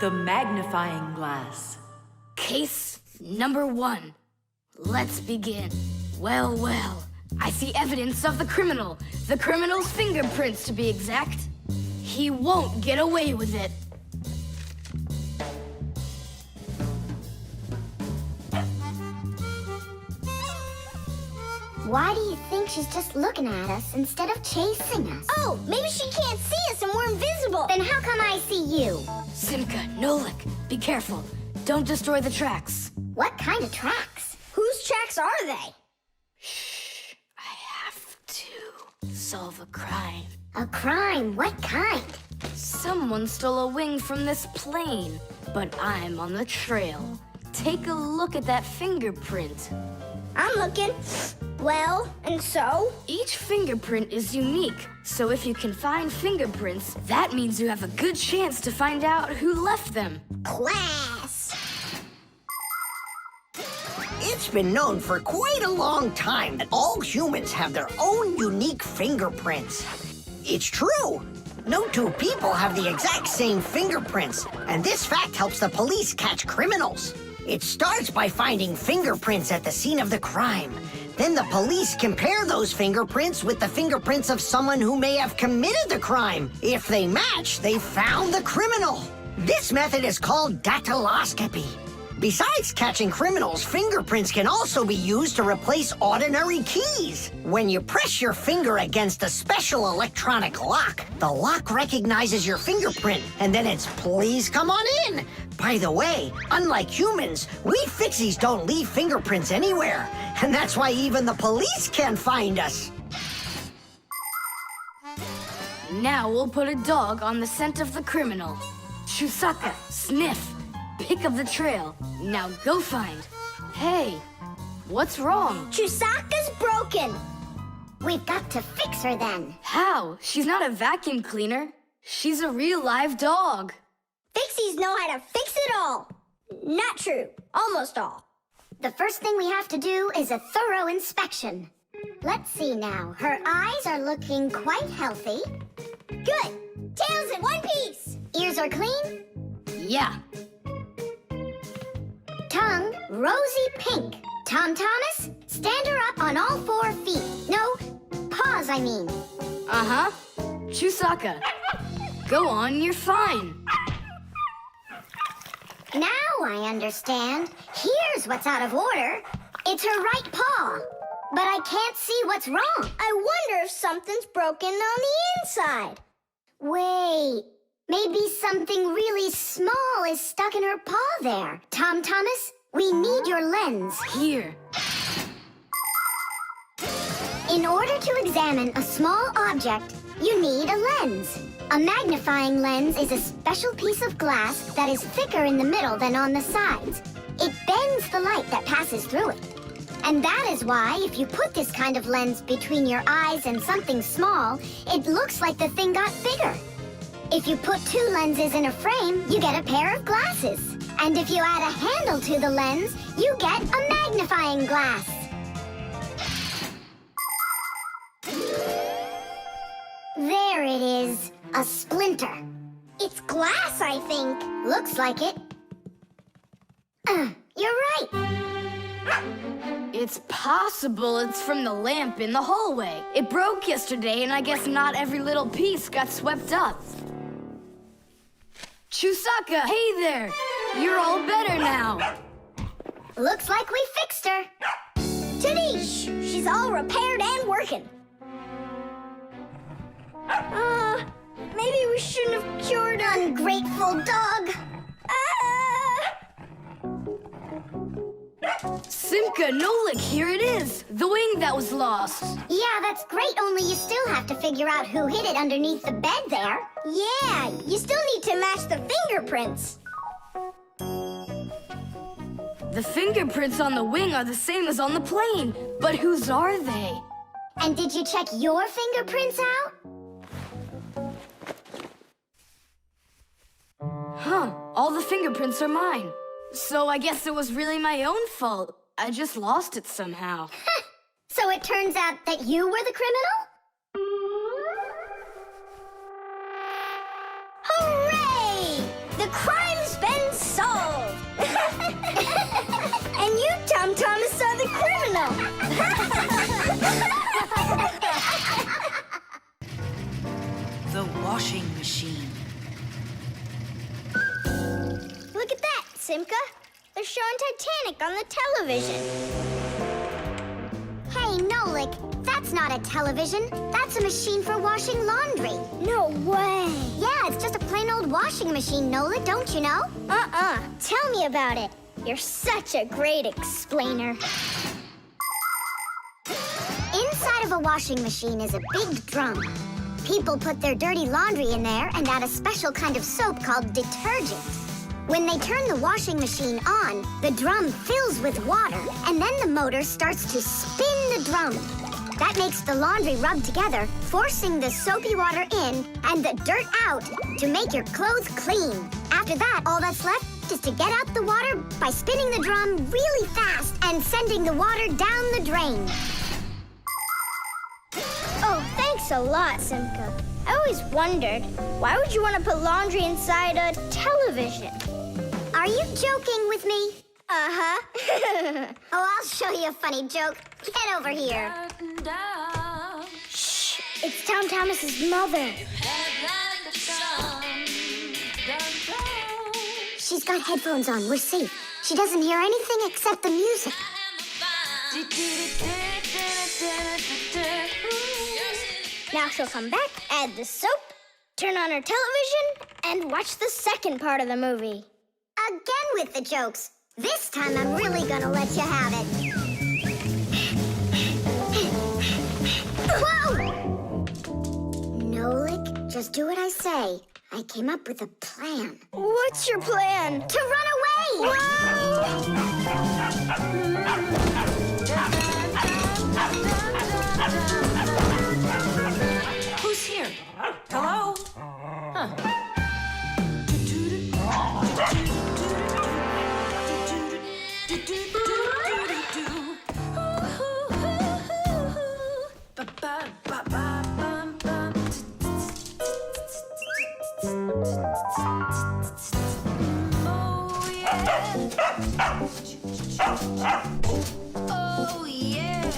The magnifying glass. Case number 1. Let's begin. Well, well, I see evidence of the criminal. The criminal's fingerprints, to be exact. He won't get away with it. Why do you think she's just looking at us instead of chasing us? Oh, maybe she can't see us and we're invisible. Then how come I see you? Simka, Nolik, be careful. Don't destroy the tracks. What kind of tracks? Whose tracks are they? Shh, I have to solve a crime. A crime? What kind? Someone stole a wing from this plane, but I'm on the trail. Take a look at that fingerprint. I'm looking. Well, and so? Each fingerprint is unique, so if you can find fingerprints, that means you have a good chance to find out who left them. Class! It's been known for quite a long time that all humans have their own unique fingerprints. It's true. No two people have the exact same fingerprints, and this fact helps the police catch criminals. It starts by finding fingerprints at the scene of the crime. Then the police compare those fingerprints with the fingerprints of someone who may have committed the crime. If they match, they found the criminal. This method is called dactyloscopy. Besides catching criminals, fingerprints can also be used to replace ordinary keys. When you press your finger against a special electronic lock, the lock recognizes your fingerprint, and then it's "please come on in." By the way, unlike humans, we Fixies don't leave fingerprints anywhere, and that's why even the police can't find us. Now we'll put a dog on the scent of the criminal. Chewsocka, sniff. Pick up the trail. Now go find. Hey, what's wrong? Chewsocka's broken. We've got to fix her then. How? She's not a vacuum cleaner. She's a real live dog. Fixies know how to fix it all. Not true. Almost all. The first thing we have to do is a thorough inspection. Let's see now. Her eyes are looking quite healthy. Good. Tails in one piece. Ears are clean. Yeah. Tongue, rosy pink. Tom Thomas, stand her up on all 4 feet. No, paws, I mean. Uh-huh. Chewsocka. Go on, you're fine. Now I understand. Here's what's out of order. It's her right paw. But I can't see what's wrong. I wonder if something's broken on the inside. Wait, maybe something really small is stuck in her paw there. Tom Thomas, we need your lens. Here. In order to examine a small object, you need a lens. A magnifying lens is a special piece of glass that is thicker in the middle than on the sides. It bends the light that passes through it. And that is why, if you put this kind of lens between your eyes and something small, it looks like the thing got bigger. If you put 2 lenses in a frame, you get a pair of glasses. And if you add a handle to the lens, you get a magnifying glass. There it is, a splinter. It's glass, I think. Looks like it. You're right. It's possible it's from the lamp in the hallway. It broke yesterday, and I guess not every little piece got swept up. Chewsocka, hey there! You're all better now. Looks like we fixed her. Tadoosh! She's all repaired and working. Maybe we shouldn't have cured her. Ungrateful dog. Simka, Nolik, here it is. The wing that was lost. Yeah, that's great, only you still have to figure out who hid it underneath the bed there. Yeah, you still need to match the fingerprints. The fingerprints on the wing are the same as on the plane. But whose are they? And did you check your fingerprints out? Huh, all the fingerprints are mine. So I guess it was really my own fault. I just lost it somehow. So it turns out that you were the criminal? Hooray! The crime's Tom Thomas saw the criminal. The washing machine. Look at that, Simka. They're showing Titanic on the television. Hey, Nolik, that's not a television. That's a machine for washing laundry. No way. Yeah, it's just a plain old washing machine, Nolik, don't you know? Tell me about it. You're such a great explainer. Inside of a washing machine is a big drum. People put their dirty laundry in there and add a special kind of soap called detergent. When they turn the washing machine on, the drum fills with water, and then the motor starts to spin the drum. That makes the laundry rub together, forcing the soapy water in and the dirt out to make your clothes clean. After that, all that's left is to get out the water by spinning the drum really fast and sending the water down the drain. Oh, thanks a lot, Simka. I always wondered, why would you want to put laundry inside a television? Are you joking with me? Uh-huh. Oh, I'll show you a funny joke. Get over here. Shh, it's Tom Thomas's mother. She's got headphones on. We're safe. She doesn't hear anything except the music. Now she'll come back, add the soap, turn on her television, and watch the second part of the movie. Again with the jokes. This time I'm really gonna let you have it. Whoa! Nolik, just do what I say. I came up with a plan. What's your plan? To run away! Who's here? Hello? Huh. Oh, yeah.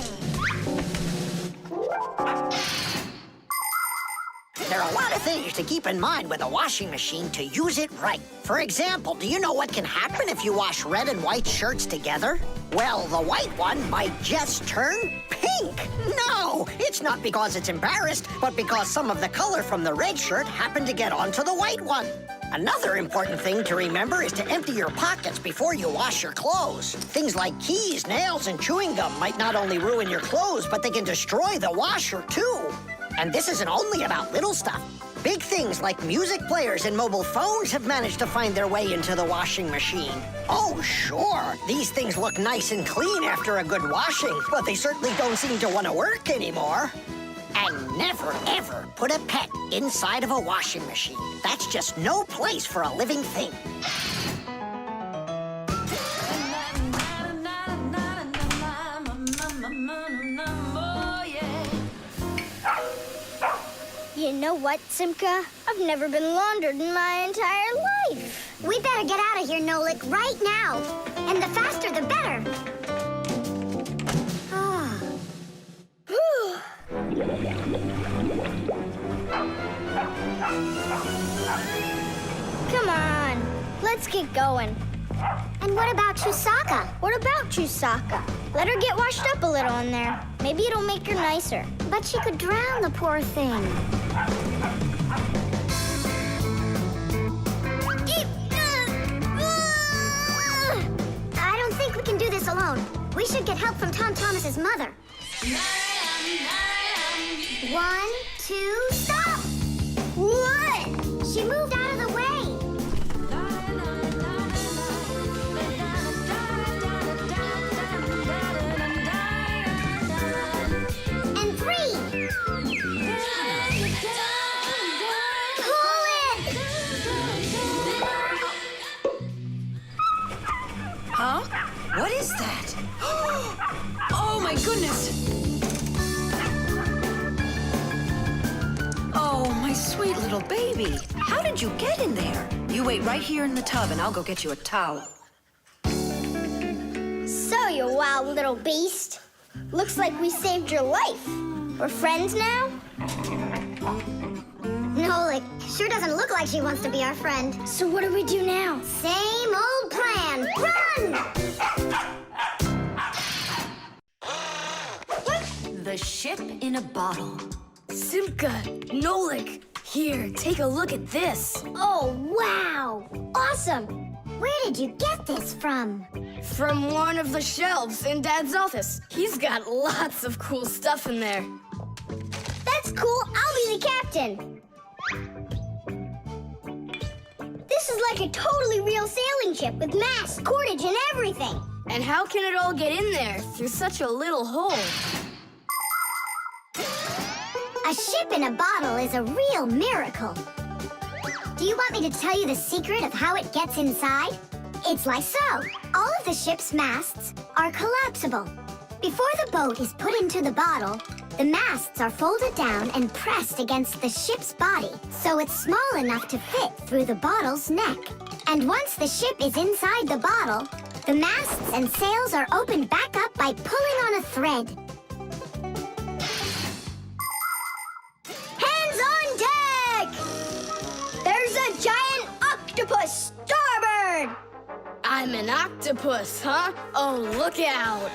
There are a lot of things to keep in mind with a washing machine to use it right. For example, do you know what can happen if you wash red and white shirts together? Well, the white one might just turn pink. No, it's not because it's embarrassed, but because some of the color from the red shirt happened to get onto the white one. Another important thing to remember is to empty your pockets before you wash your clothes. Things like keys, nails, and chewing gum might not only ruin your clothes, but they can destroy the washer, too. And this isn't only about little stuff. Big things like music players and mobile phones have managed to find their way into the washing machine. Oh, sure, these things look nice and clean after a good washing, but they certainly don't seem to want to work anymore. And never, ever put a pet inside of a washing machine. That's just no place for a living thing. You know what, Simka? I've never been laundered in my entire life. We better get out of here, Nolik, right now. And the faster, the better. Come on, let's get going. And what about Chewsocka? What about Chewsocka? Let her get washed up a little in there. Maybe it'll make her nicer. But she could drown, the poor thing. I don't think we can do this alone. We should get help from Tom Thomas's mother. 1, 2, stop! What? She moved out of the way. And 3. Pull it! Huh? What is that? Oh, my goodness! Oh, my sweet little baby. How did you get in there? You wait right here in the tub and I'll go get you a towel. So, you wild little beast. Looks like we saved your life. We're friends now? Nolik sure doesn't look like she wants to be our friend. So what do we do now? Same old plan. Run! The ship in a bottle. Simka, Nolik, here, take a look at this. Oh, wow. Awesome. Where did you get this from? From one of the shelves in Dad's office. He's got lots of cool stuff in there. That's cool. I'll be the captain. This is like a totally real sailing ship with masts, cordage, and everything. And how can it all get in there through such a little hole? A ship in a bottle is a real miracle. Do you want me to tell you the secret of how it gets inside? It's like so. All of the ship's masts are collapsible. Before the boat is put into the bottle, the masts are folded down and pressed against the ship's body, so it's small enough to fit through the bottle's neck. And once the ship is inside the bottle, the masts and sails are opened back up by pulling on a thread. Hands on deck! There's a giant octopus starboard! I'm an octopus, huh? Oh, look out.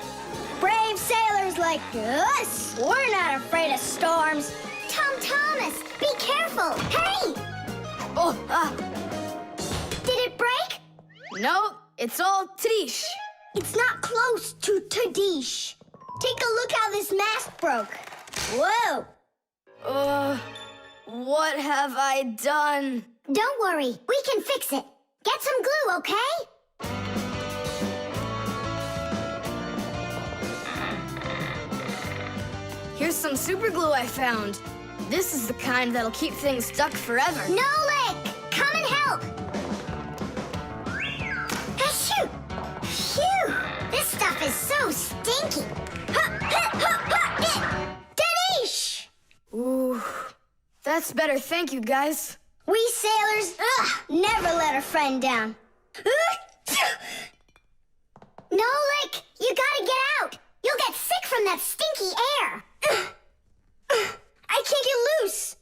Brave sailors like us, we're not afraid of storms. Tom Thomas, be careful! Hey! Oh, Did it break? no, it's all Trish. It's not close to Tadish. Take a look how this mast broke. Whoa! What have I done? Don't worry, we can fix it. Get some glue, okay? Here's some super glue I found. This is the kind that'll keep things stuck forever. Nolik, come and help! Achoo! Phew! This stuff is so stinky. Tadish! Ooh, that's better. Thank you, guys. We sailors, never let a friend down. Nolik, you gotta get out! You'll get sick from that stinky air! I can't get loose.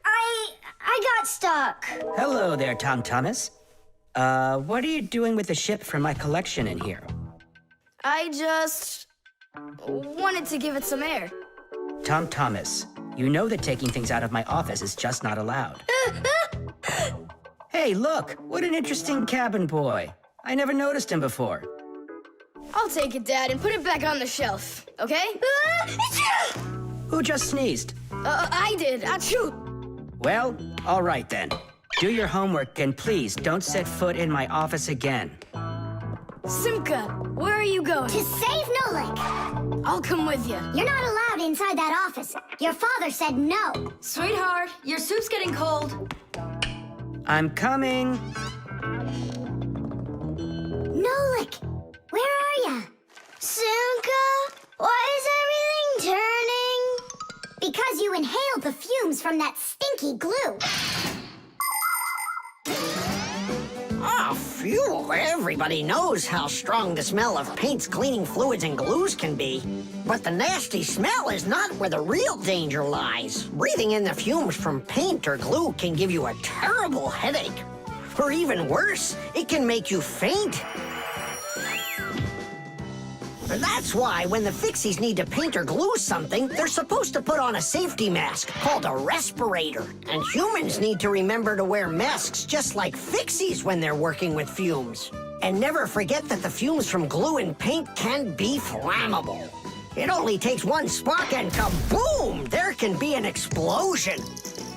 I got stuck. Hello there, Tom Thomas. What are you doing with the ship from my collection in here? I just wanted to give it some air. Tom Thomas, you know that taking things out of my office is just not allowed. Hey, look, what an interesting cabin boy. I never noticed him before. I'll take it, Dad, and put it back on the shelf, okay? Who just sneezed? I did. Achoo! Well, all right then. Do your homework and please don't set foot in my office again. Simka, where are you going? To save Nolik! I'll come with you. You're not allowed inside that office. Your father said no. Sweetheart, your soup's getting cold. I'm coming. Nolik, where are ya? Simka, why is everything turning? Because you inhaled the fumes from that stinky glue. Oh, phew. Everybody knows how strong the smell of paints, cleaning fluids, and glues can be. But the nasty smell is not where the real danger lies. Breathing in the fumes from paint or glue can give you a terrible headache. Or even worse, it can make you faint. That's why when the Fixies need to paint or glue something, they're supposed to put on a safety mask called a respirator. And humans need to remember to wear masks just like Fixies when they're working with fumes. And never forget that the fumes from glue and paint can be flammable. It only takes one spark and kaboom! There can be an explosion.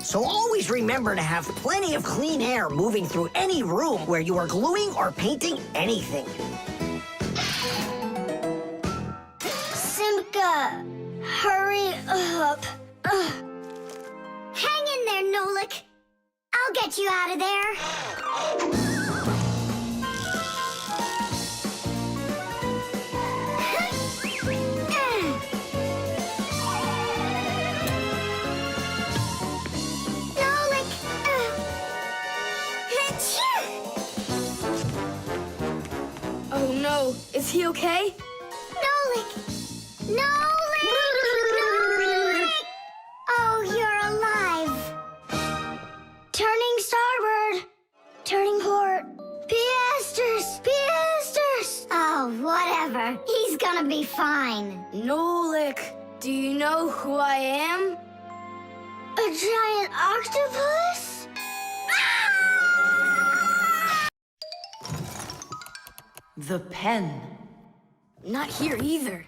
So always remember to have plenty of clean air moving through any room where you are gluing or painting anything. Simka, hurry up. Hang in there, Nolik. I'll get you out of there. Nolik! Oh no, So, is he okay? Nolik! Nolik! Nolik! Oh, you're alive. Turning starboard. Turning port. Piasters! Piasters! Oh, whatever. He's gonna be fine. Nolik, do you know who I am? A giant octopus? The pen. Not here either.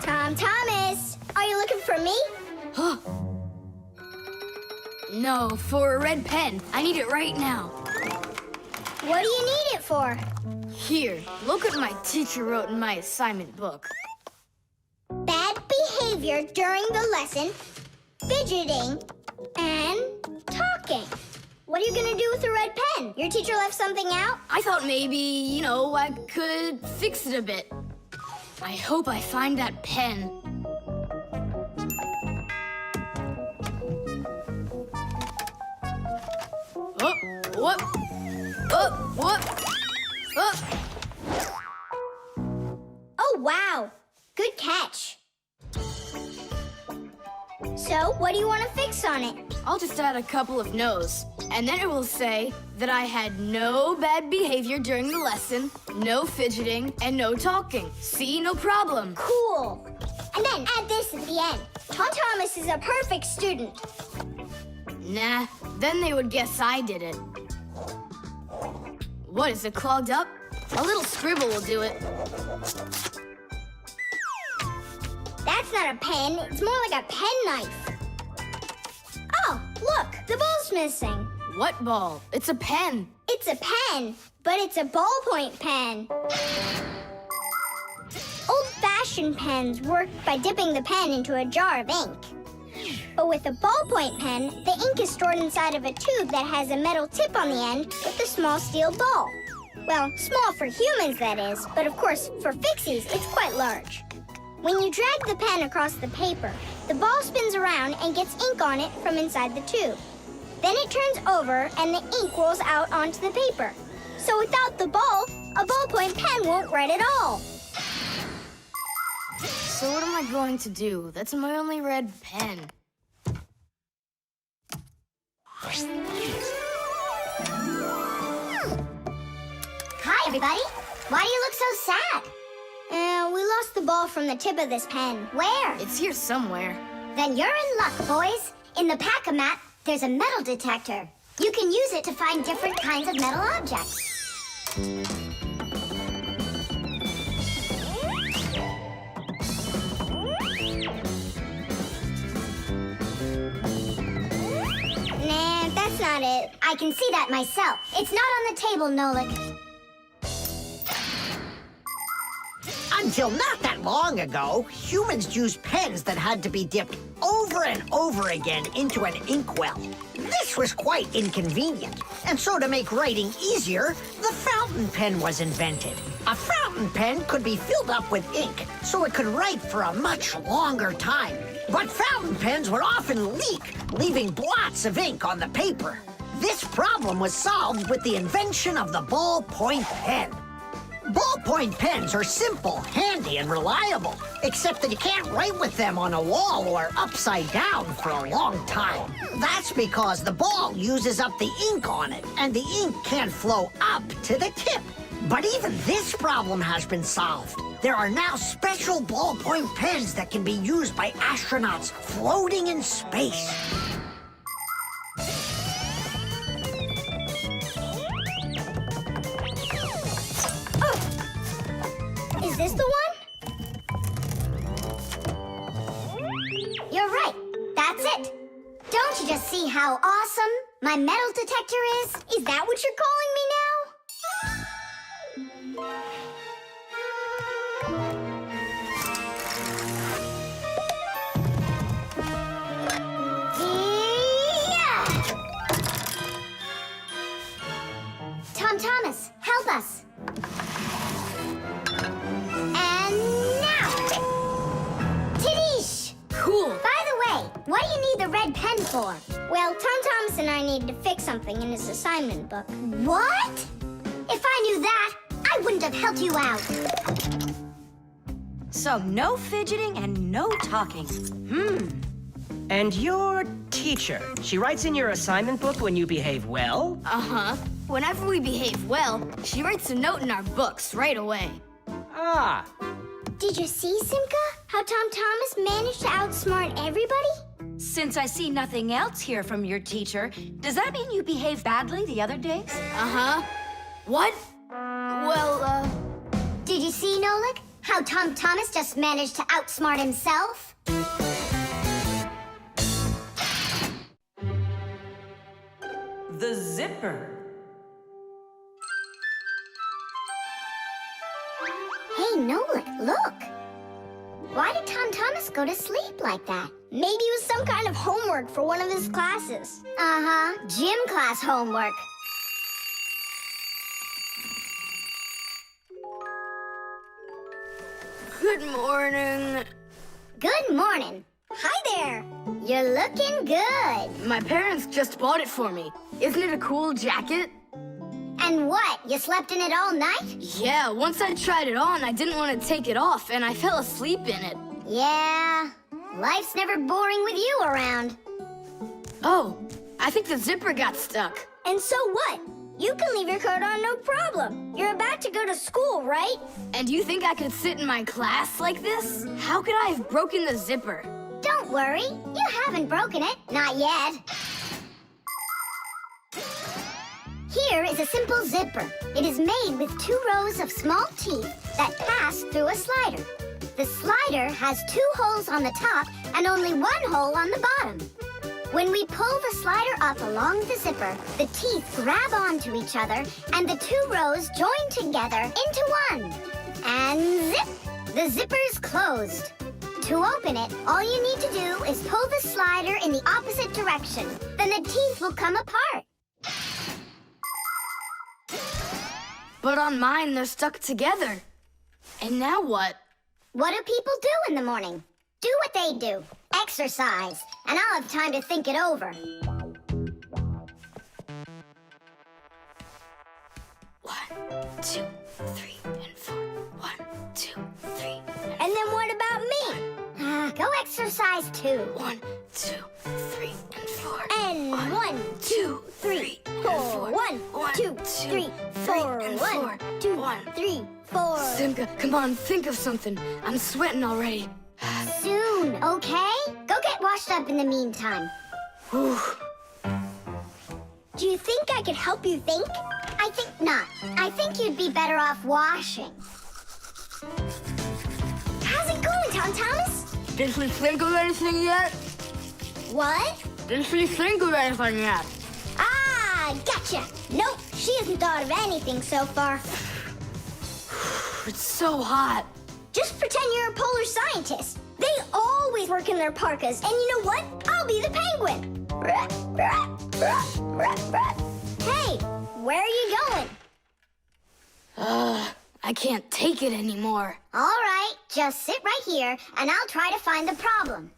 Tom Thomas, are you looking for me? Huh. No, for a red pen. I need it right now. What do you need it for? Here, look what my teacher wrote in my assignment book. Bad behavior during the lesson, fidgeting, and talking. What are you gonna do with a red pen? Your teacher left something out? I thought maybe, I could fix it a bit. I hope I find that pen. Oh, what? Oh, what? Oh. Oh, wow. Good catch. So, what do you want to fix on it? I'll just add a couple of no's, and then it will say that I had no bad behavior during the lesson, no fidgeting, and no talking. See, no problem. Cool. And then add this at the end. Tom Thomas is a perfect student. Nah, then they would guess I did it. What, is it clogged up? A little scribble will do it. That's not a pen. It's more like a penknife. Oh, look, the ball's missing. What ball? It's a pen. It's a pen, but it's a ballpoint pen. Old-fashioned pens work by dipping the pen into a jar of ink. But with a ballpoint pen, the ink is stored inside of a tube that has a metal tip on the end with a small steel ball. Well, small for humans, that is, but of course, for Fixies, it's quite large. When you drag the pen across the paper, the ball spins around and gets ink on it from inside the tube. Then it turns over and the ink rolls out onto the paper. So without the ball, a ballpoint pen won't write at all. So what am I going to do? That's my only red pen. Hi, everybody. Why do you look so sad? We lost the ball from the tip of this pen. Where? It's here somewhere. Then you're in luck, boys. In the pack-a-mat, there's a metal detector. You can use it to find different kinds of metal objects. Nah, that's not it. I can see that myself. It's not on the table, Nolik. Until not that long ago, humans used pens that had to be dipped over and over again into an inkwell. This was quite inconvenient, and so to make writing easier, the fountain pen was invented. A fountain pen could be filled up with ink, so it could write for a much longer time. But fountain pens would often leak, leaving blots of ink on the paper. This problem was solved with the invention of the ballpoint pen. Ballpoint pens are simple, handy, and reliable, except that you can't write with them on a wall or upside down for a long time. That's because the ball uses up the ink on it, and the ink can't flow up to the tip. But even this problem has been solved. There are now special ballpoint pens that can be used by astronauts floating in space. Is this the one? You're right. That's it. Don't you just see how awesome my metal detector is? Is that what you're calling me now? Yeah! Tom Thomas, help us. And now! Tidish! Cool. By the way, what do you need the red pen for? Well, Tom Thomas and I needed to fix something in his assignment book. What? If I knew that, I wouldn't have helped you out. So no fidgeting and no talking. And your teacher, she writes in your assignment book when you behave well? Uh-huh. Whenever we behave well, she writes a note in our books right away. Ah, Did you see, Simka? How Tom Thomas managed to outsmart everybody? Since I see nothing else here from your teacher, does that mean you behaved badly the other days? Uh-huh. What? Well, Did you see, Nolik? How Tom Thomas just managed to outsmart himself? The zipper. Hey, Nolik, look. Why did Tom Thomas go to sleep like that? Maybe it was some kind of homework for one of his classes. Uh-huh, gym class homework. good morning. Good morning. Hi there. You're looking good. My parents just bought it for me. Isn't it a cool jacket? And what, you slept in it all night? Yeah, once I tried it on, I didn't want to take it off, and I fell asleep in it. Yeah, life's never boring with you around. Oh, I think the zipper got stuck. And so what? You can leave your coat on, no problem. You're about to go to school, right? And you think I could sit in my class like this? How could I have broken the zipper? Don't worry, you haven't broken it. Not yet. Here is a simple zipper. It is made with 2 rows of small teeth that pass through a slider. The slider has 2 holes on the top and only 1 hole on the bottom. When we pull the slider up along the zipper, the teeth grab onto each other and the 2 rows join together into one. And zip! The zipper's closed. To open it, all you need to do is pull the slider in the opposite direction. Then the teeth will come apart. But on mine, they're stuck together. And now what? What do people do in the morning? Do what they do. Exercise. And I'll have time to think it over. 1, 2, 3, and 4. 1, 2, 3. And then what about me? Go exercise too. 1, 2, 3, and 4. And 1, 2, 3, 4. 1, 2, 3, 4. 1, 2, 3, 4. Simka, come on, think of something. I'm sweating already. Soon, okay? Go get washed up in the meantime. Whew. Do you think I could help you think? I think not. I think you'd be better off washing. How's it going, Tom Thomas? Did she think of anything yet? What? Did she think of anything yet? Ah, gotcha. Nope, she hasn't thought of anything so far. It's so hot. Just pretend you're a polar scientist. They always work in their parkas, and you know what? I'll be the penguin. Hey, where are you going? I can't take it anymore. All right, just sit right here, and I'll try to find the problem.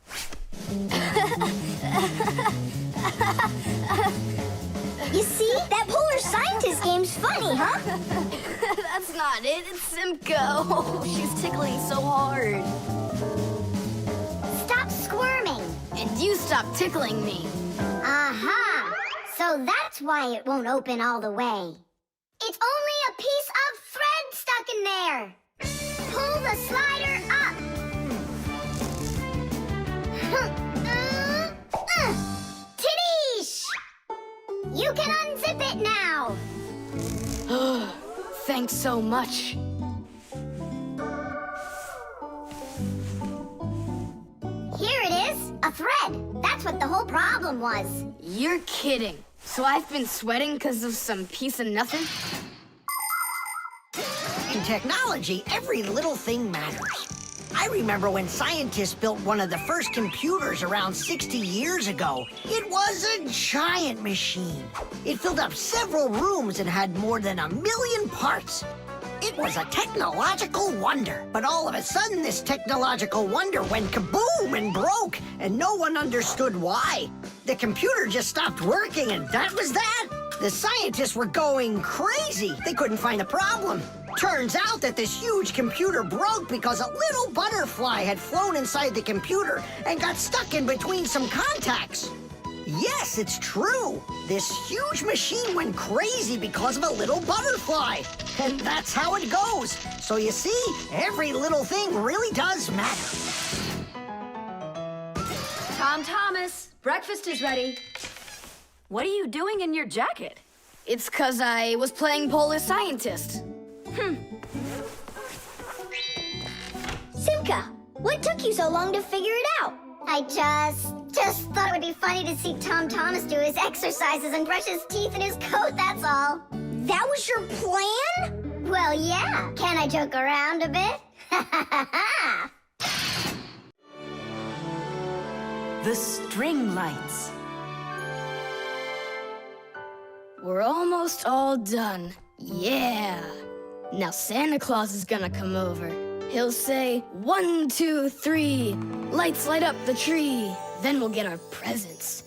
You see? That polar scientist game's funny, huh? That's not it. It's Simka. Oh, she's tickling so hard. Stop squirming. And you stop tickling me. Aha! So that's why it won't open all the way. It's only a piece of thread stuck in there. Pull the slider up. Tidish! You can unzip it now. Thanks so much. Here it is, a thread. That's what the whole problem was. You're kidding. So I've been sweating because of some piece of nothing? In technology, every little thing matters. I remember when scientists built one of the first computers around 60 years ago. It was a giant machine. It filled up several rooms and had more than 1 million parts. It was a technological wonder. But all of a sudden, this technological wonder went kaboom and broke, and no one understood why. The computer just stopped working, and that was that. The scientists were going crazy. They couldn't find the problem. Turns out that this huge computer broke because a little butterfly had flown inside the computer and got stuck in between some contacts. Yes, it's true. This huge machine went crazy because of a little butterfly. And that's how it goes. So you see, every little thing really does matter. Tom Thomas, breakfast is ready. What are you doing in your jacket? It's 'cause I was playing Polar Scientist. Simka, what took you so long to figure it out? I just thought it would be funny to see Tom Thomas do his exercises and brush his teeth in his coat, that's all. That was your plan? Well, yeah. Can I joke around a bit? The string lights. We're almost all done. Yeah. Now Santa Claus is gonna come over. He'll say, 1, 2, 3, lights light up the tree. Then we'll get our presents.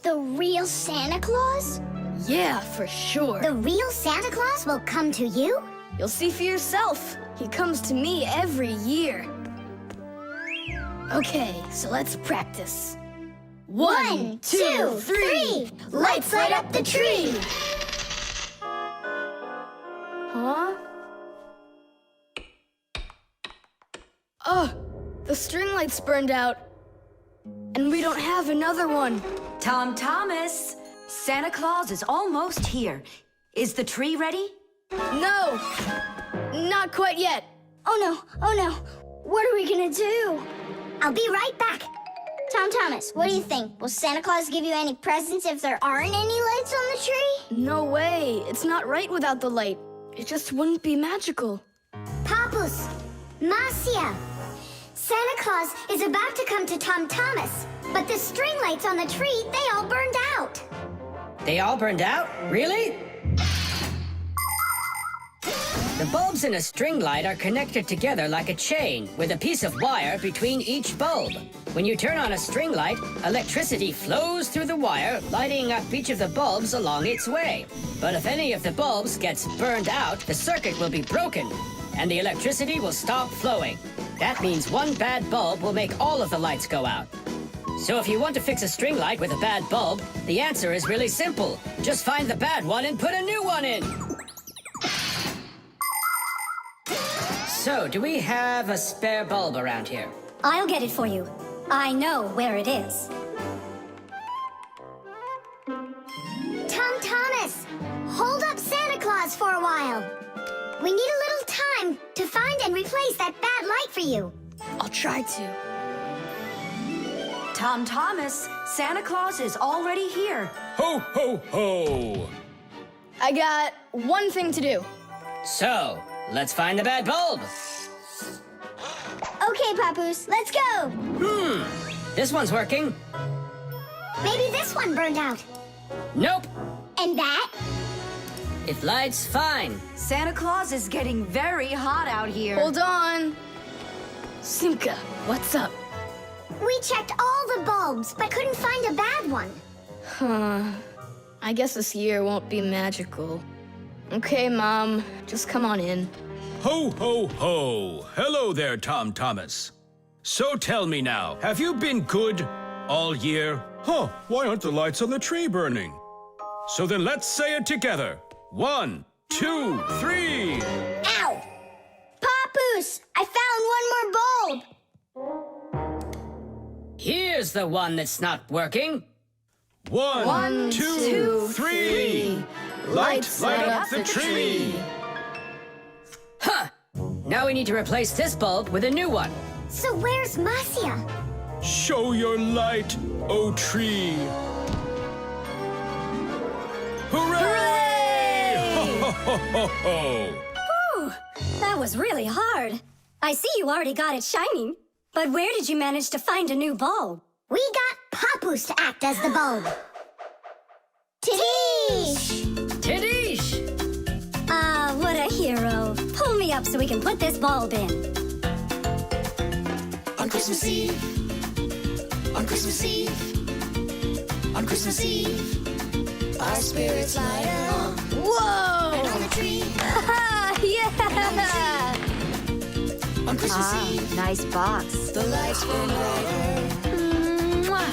The real Santa Claus? Yeah, for sure. The real Santa Claus will come to you? You'll see for yourself. He comes to me every year. Okay, so let's practice. 1, 2, 3, Lights light up the tree! Huh? Oh, the string light's burned out. And we don't have another one. Tom Thomas, Santa Claus is almost here. Is the tree ready? No, not quite yet. Oh no. What are we gonna do? I'll be right back. Tom Thomas, what do you think? Will Santa Claus give you any presents if there aren't any lights on the tree? No way, it's not right without the light. It just wouldn't be magical. Papus, Marcia, Santa Claus is about to come to Tom Thomas, but the string lights on the tree, they all burned out. They all burned out? Really? The bulbs in a string light are connected together like a chain with a piece of wire between each bulb. When you turn on a string light, electricity flows through the wire, lighting up each of the bulbs along its way. But if any of the bulbs gets burned out, the circuit will be broken, and the electricity will stop flowing. That means one bad bulb will make all of the lights go out. So if you want to fix a string light with a bad bulb, the answer is really simple. Just find the bad one and put a new one in. So, do we have a spare bulb around here? I'll get it for you. I know where it is. Tom Thomas, hold up Santa Claus for a while. We need a little time to find and replace that bad light for you. I'll try to. Tom Thomas, Santa Claus is already here. Ho, ho, ho! I got one thing to do. So, let's find the bad bulb. Okay, Papoose, let's go. This one's working. Maybe this one burned out. Nope. And that? It lights fine. Santa Claus is getting very hot out here. Hold on. Simka, what's up? We checked all the bulbs, but couldn't find a bad one. I guess this year won't be magical. Okay, Mom, just come on in. Ho, ho, ho! Hello there, Tom Thomas. So tell me now, have you been good all year? Huh, why aren't the lights on the tree burning? So then let's say it together. 1, 2, 3. Ow! Papoose, I found one more bulb. Here's the one that's not working. 1, 2, 3. Light up the tree. Huh! Now we need to replace this bulb with a new one. So where's Marcia? Show your light, O tree. Hooray! Ho, ho, ho, ho. That was really hard. I see you already got it shining. But where did you manage to find a new bulb? We got Papoose to act as the bulb. Tidish! Tidish! What a hero. Pull me up so we can put this bulb in. On Christmas Eve, on Christmas Eve, on Christmas Eve, our spirits light up. Whoa! And on the tree, Yeah! on Christmas Eve, Nice box. the lights burn brighter.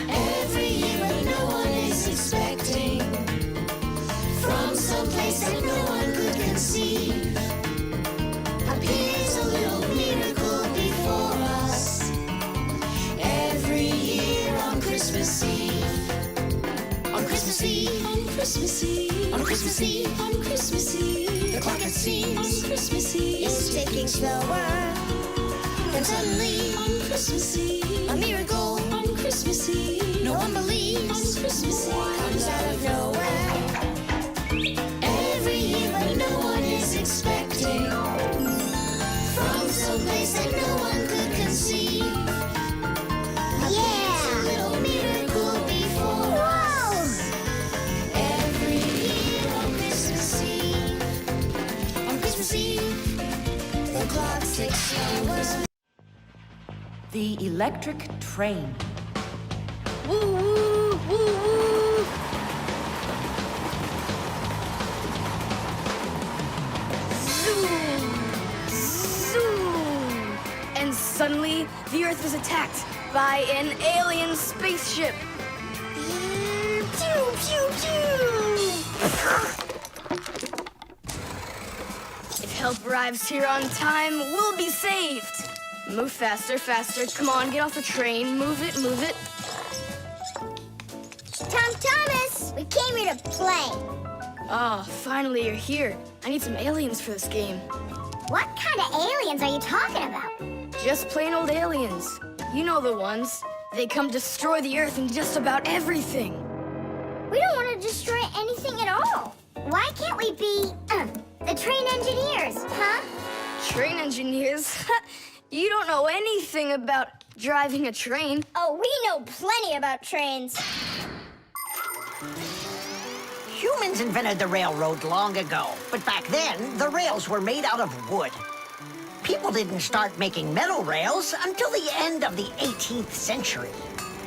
Every year when no one is expecting, from some place that no one could conceive, appears a little miracle before us. Every year on Christmas Eve. On Christmas Eve. On Christmas Eve. On Christmas Eve. On Christmas Eve. The clock, it seems, on Christmas Eve is ticking slower. Then suddenly, on Christmas Eve, a miracle on Christmas Eve. No one believes on Christmas Eve comes out of nowhere. Every year when no one is expecting, from some place that no one could conceive. Yeah! A little miracle before us. Every year on Christmas Eve. On Christmas Eve, the clock ticks slower. The electric train. Woo woo woo woo! Zoom! Zoom! And suddenly, the Earth was attacked by an alien spaceship. Pew pew pew! If help arrives here on time, we'll be saved. Move faster, faster. Come on, get off the train. Move it, move it. Tom Thomas, we came here to play. Oh, finally you're here. I need some aliens for this game. What kind of aliens are you talking about? Just plain old aliens. You know the ones. They come destroy the Earth and just about everything. We don't want to destroy anything at all. Why can't we be, the train engineers, huh? Train engineers? You don't know anything about driving a train. Oh, we know plenty about trains. Humans invented the railroad long ago, but back then, the rails were made out of wood. People didn't start making metal rails until the end of the 18th century.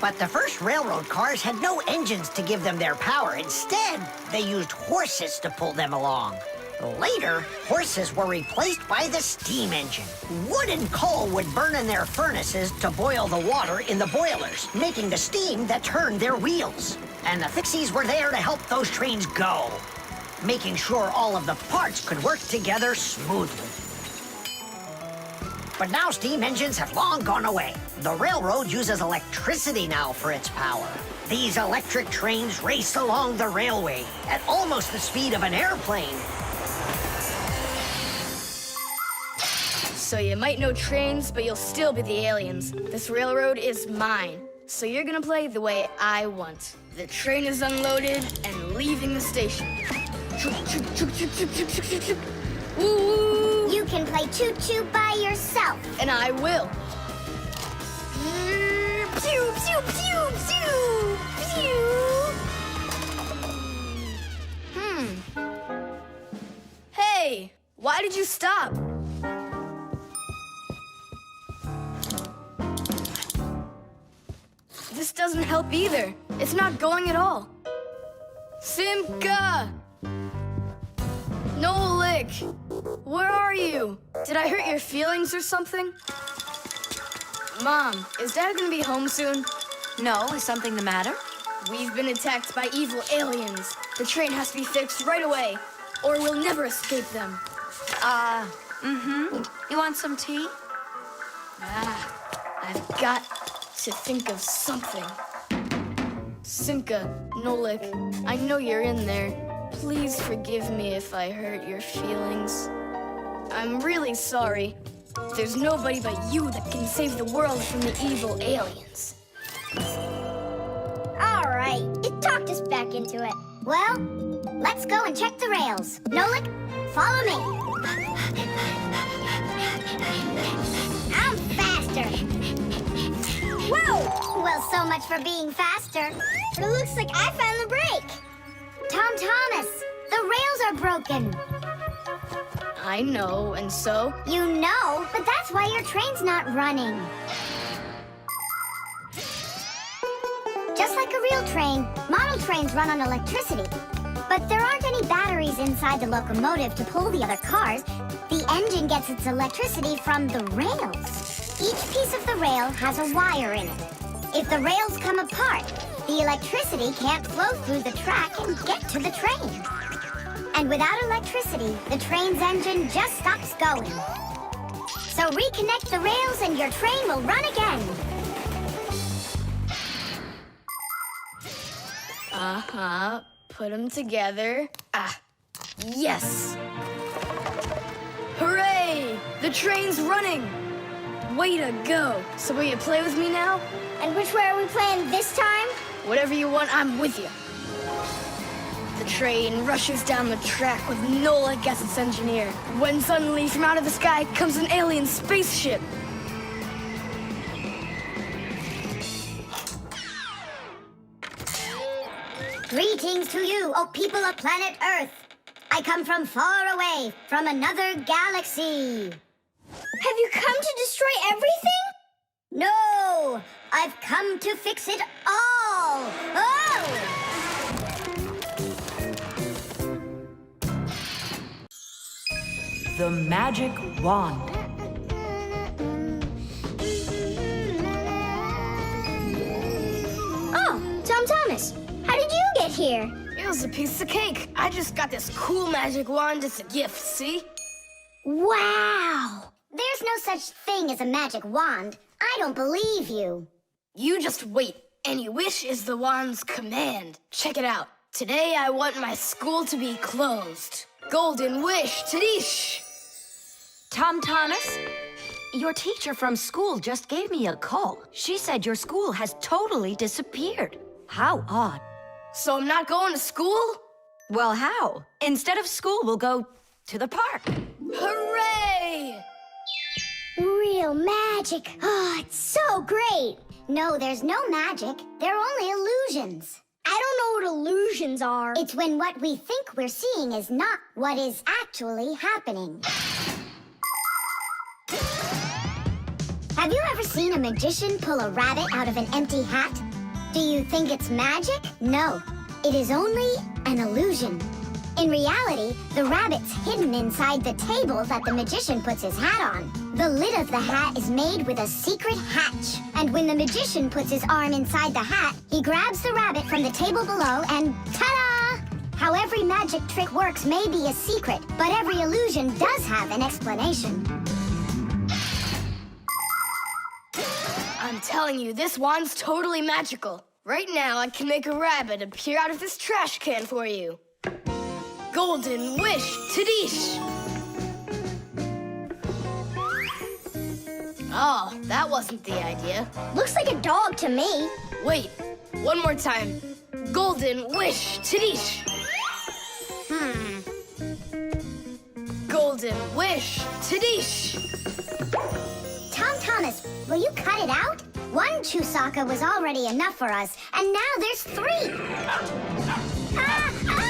But the first railroad cars had no engines to give them their power. Instead, they used horses to pull them along. Later, horses were replaced by the steam engine. Wood and coal would burn in their furnaces to boil the water in the boilers, making the steam that turned their wheels. And the Fixies were there to help those trains go, making sure all of the parts could work together smoothly. But now steam engines have long gone away. The railroad uses electricity now for its power. These electric trains race along the railway at almost the speed of an airplane. So you might know trains, but you'll still be the aliens. This railroad is mine. So you're gonna play the way I want. The train is unloaded and leaving the station. Woo woo! You can play choo-choo by yourself. And I will. Pew, pew, pew, pew, pew. Hey, why did you stop? This doesn't help either. It's not going at all. Simka! Nolik! Where are you? Did I hurt your feelings or something? Mom, is Dad gonna be home soon? No, is something the matter? We've been attacked by evil aliens. The train has to be fixed right away, or we'll never escape them. You want some tea? I've got to think of something. Simka, Nolik, I know you're in there. Please forgive me if I hurt your feelings. I'm really sorry. There's nobody but you that can save the world from the evil aliens. All right, you talked us back into it. Well, let's go and check the rails. Nolik, follow me. I'm faster. Whoa! Well, so much for being faster. But it looks like I found the brake. Tom Thomas, the rails are broken. I know, and so? You know, but that's why your train's not running. Just like a real train, model trains run on electricity. But there aren't any batteries inside the locomotive to pull the other cars. The engine gets its electricity from the rails. Each piece of the rail has a wire in it. If the rails come apart, the electricity can't flow through the track and get to the train. And without electricity, the train's engine just stops going. So reconnect the rails and your train will run again. Uh-huh. Put them together. Ah, yes! Hooray! The train's running! Way to go! So will you play with me now? And which way are we playing this time? Whatever you want, I'm with you. The train rushes down the track with Nolik as its engineer, when suddenly from out of the sky comes an alien spaceship. Greetings to you, O people of planet Earth. I come from far away, from another galaxy. Have you come to destroy everything? No, I've come to fix it all. Oh! The magic wand. Oh, Tom Thomas, how did you get here? It was a piece of cake. I just got this cool magic wand as a gift, see? Wow! There's no such thing as a magic wand. I don't believe you. You just wait. Any wish is the wand's command. Check it out. Today I want my school to be closed. Golden wish, Tadish! Tom Thomas, your teacher from school just gave me a call. She said your school has totally disappeared. How odd. So I'm not going to school? Well, how? Instead of school, we'll go to the park. Hooray! Real magic. Oh, it's so great. No, there's no magic. They're only illusions. I don't know what illusions are. It's when what we think we're seeing is not what is actually happening. Have you ever seen a magician pull a rabbit out of an empty hat? Do you think it's magic? No, it is only an illusion. In reality, the rabbit's hidden inside the table that the magician puts his hat on. The lid of the hat is made with a secret hatch. And when the magician puts his arm inside the hat, he grabs the rabbit from the table below and ta-da! How every magic trick works may be a secret, but every illusion does have an explanation. I'm telling you, this wand's totally magical. Right now, I can make a rabbit appear out of this trash can for you. Golden wish, Tadish! Oh, that wasn't the idea. Looks like a dog to me. Wait, one more time. Golden wish, Tadish! Golden wish, Tadish! Tom Thomas, will you cut it out? One Chewsocka was already enough for us, and now there's 3. Ah! Ah!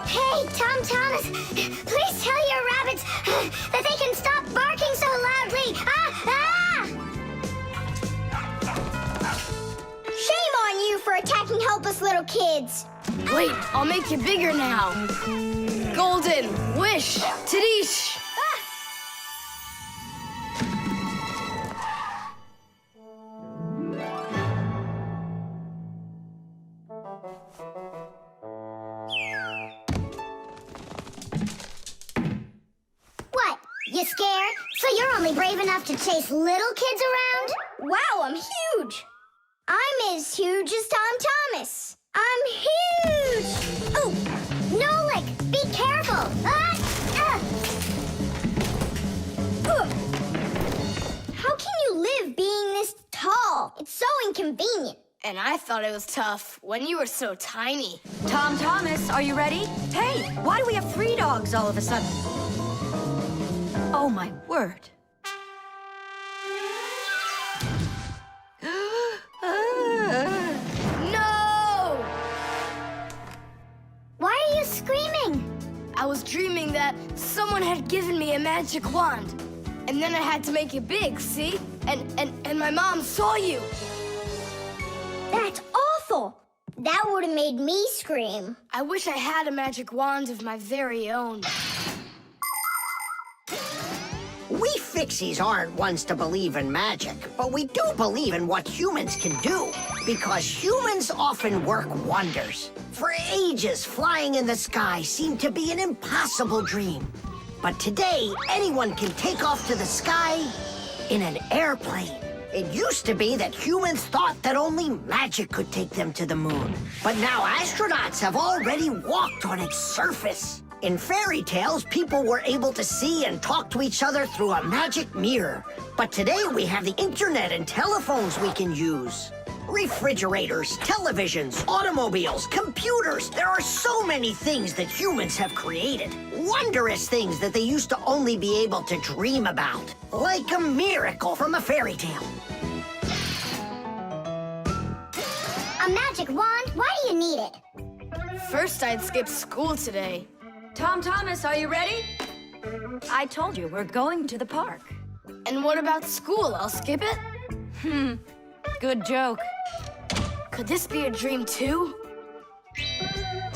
Hey, Tom Thomas, please tell your rabbits that they can stop barking so loudly. Shame on you for attacking helpless little kids. Wait, I'll make you bigger now. Golden wish, Tadish! What? You scared? So you're only brave enough to chase little kids around? Wow, I'm huge. I'm as huge as Tom Thomas. I'm huge. Oh, Nolik, be careful. How can you live being this tall? It's so inconvenient. And I thought it was tough when you were so tiny. Tom Thomas, are you ready? Hey, why do we have 3 dogs all of a sudden? Oh, my word. No! Why are you screaming? I was dreaming that someone had given me a magic wand. And then I had to make it big, see? And my mom saw you. That's awful. That would have made me scream. I wish I had a magic wand of my very own. We Fixies aren't ones to believe in magic, but we do believe in what humans can do, because humans often work wonders. For ages, flying in the sky seemed to be an impossible dream. But today, anyone can take off to the sky in an airplane. It used to be that humans thought that only magic could take them to the moon. But now astronauts have already walked on its surface. In fairy tales, people were able to see and talk to each other through a magic mirror. But today we have the internet and telephones we can use. Refrigerators, televisions, automobiles, computers. There are so many things that humans have created. Wondrous things that they used to only be able to dream about. Like a miracle from a fairy tale. A magic wand? Why do you need it? First, I'd skip school today. Tom Thomas, are you ready? I told you, we're going to the park. And what about school? I'll skip it? Good joke. Could this be a dream too?